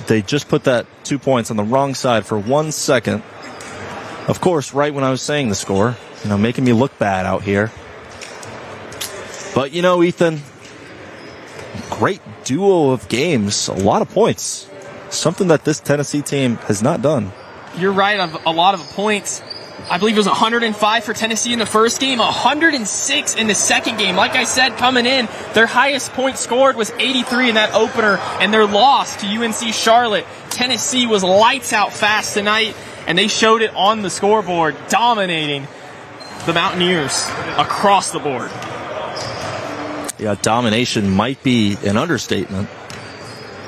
they just put that 2 points on the wrong side for 1 second. Of course, right when I was saying the score, making me look bad out here. But Ethan, great duo of games, a lot of points. Something that this Tennessee team has not done. You're right on a lot of points. I believe it was 105 for Tennessee in the first game, 106 in the second game. Like I said, coming in, their highest point scored was 83 in that opener, and their loss to UNC Charlotte. Tennessee was lights out fast tonight, and they showed it on the scoreboard, dominating the Mountaineers across the board. Yeah, domination might be an understatement.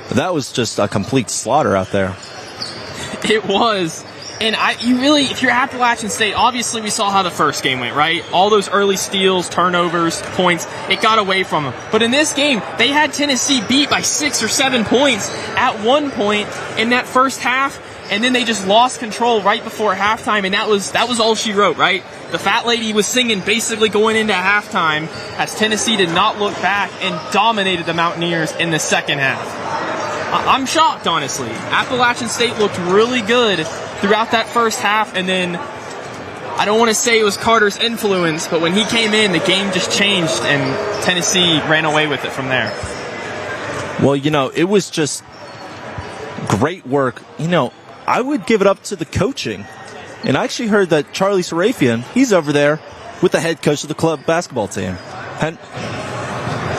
But that was just a complete slaughter out there. It was. And if you're Appalachian State, obviously we saw how the first game went, right? All those early steals, turnovers, points, it got away from them. But in this game, they had Tennessee beat by 6 or 7 points at one point in that first half, and then they just lost control right before halftime, and that was all she wrote, right? The fat lady was singing basically going into halftime as Tennessee did not look back and dominated the Mountaineers in the second half. I'm shocked, honestly. Appalachian State looked really good throughout that first half, and then I don't want to say it was Carter's influence, but when he came in, the game just changed, and Tennessee ran away with it from there. Well, it was just great work. I would give it up to the coaching. And I actually heard that Charlie Sarafian, he's over there with the head coach of the club basketball team.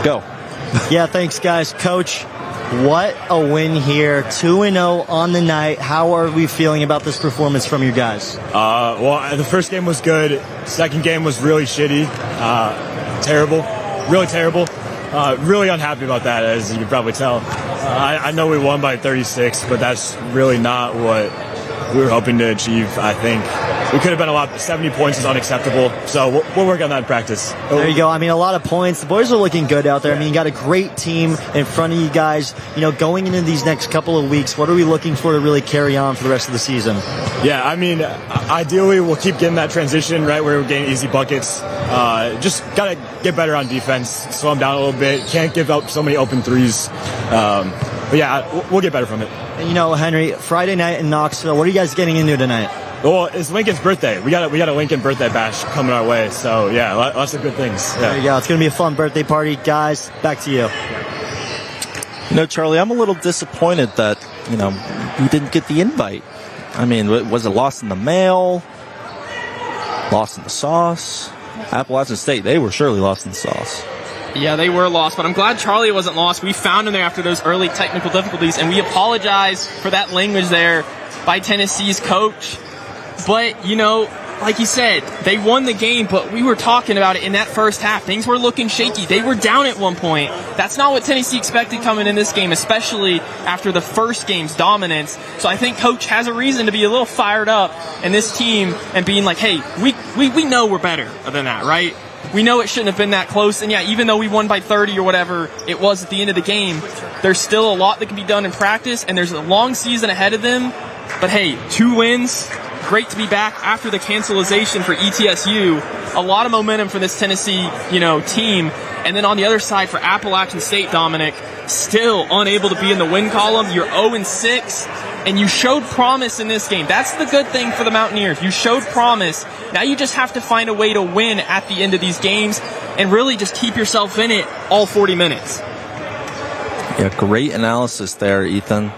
Go. Yeah, thanks, guys. Coach, what a win here. 2-0 on the night. How are we feeling about this performance from you guys? Well, the first game was good. Second game was really shitty. Terrible. Really terrible. Really unhappy about that, as you can probably tell. I know we won by 36, but that's really not what we were hoping to achieve, I think. We could have been 70 points is unacceptable, so we'll work on that in practice. There you go. I mean, a lot of points. The boys are looking good out there. I mean, you got a great team in front of you guys. Going into these next couple of weeks, what are we looking for to really carry on for the rest of the season? Yeah, I mean, ideally we'll keep getting that transition, right, where we're getting easy buckets. Just got to get better on defense, slow them down a little bit. Can't give up so many open threes. But yeah, we'll get better from it. And Henry, Friday night in Knoxville, what are you guys getting into tonight? Well, it's Lincoln's birthday. We got a Lincoln birthday bash coming our way. So yeah, lots of good things. Yeah. There you go. It's going to be a fun birthday party, guys. Back to you. Charlie, I'm a little disappointed that we didn't get the invite. I mean, was it lost in the mail? Lost in the sauce? Appalachian State, they were surely lost in the sauce. Yeah, they were lost, but I'm glad Charlie wasn't lost. We found him there after those early technical difficulties, and we apologize for that language there by Tennessee's coach. But, like you said, they won the game, but we were talking about it in that first half. Things were looking shaky. They were down at one point. That's not what Tennessee expected coming in this game, especially after the first game's dominance. So I think Coach has a reason to be a little fired up in this team and being like, hey, we know we're better than that, right? We know it shouldn't have been that close. And yeah, even though we won by 30 or whatever it was at the end of the game, there's still a lot that can be done in practice, and there's a long season ahead of them. But hey, 2 wins. Great to be back after the cancellation for ETSU. A lot of momentum for this Tennessee, team. And then on the other side for Appalachian State, Dominic, still unable to be in the win column. You're 0-6, and you showed promise in this game. That's the good thing for the Mountaineers. You showed promise. Now you just have to find a way to win at the end of these games and really just keep yourself in it all 40 minutes. Yeah, great analysis there, Ethan.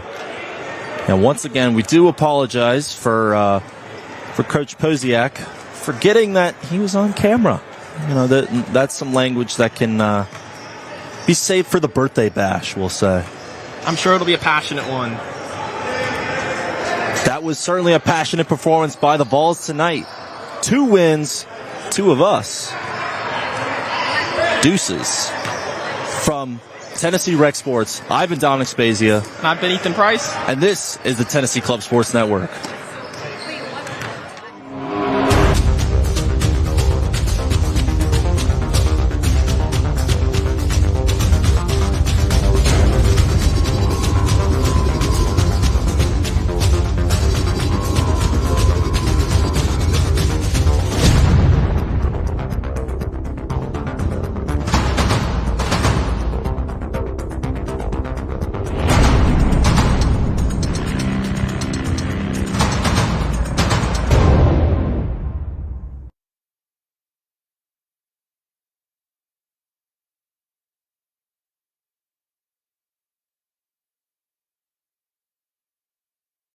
And once again, we do apologize for Coach Posiak forgetting that he was on camera. That's some language that can be saved for the birthday bash, we'll say. I'm sure it'll be a passionate one. That was certainly a passionate performance by the Vols tonight. 2 wins, 2 of us. Deuces. From Tennessee Rec Sports, I've been Dominic Spezia. And I've been Ethan Price. And this is the Tennessee Club Sports Network.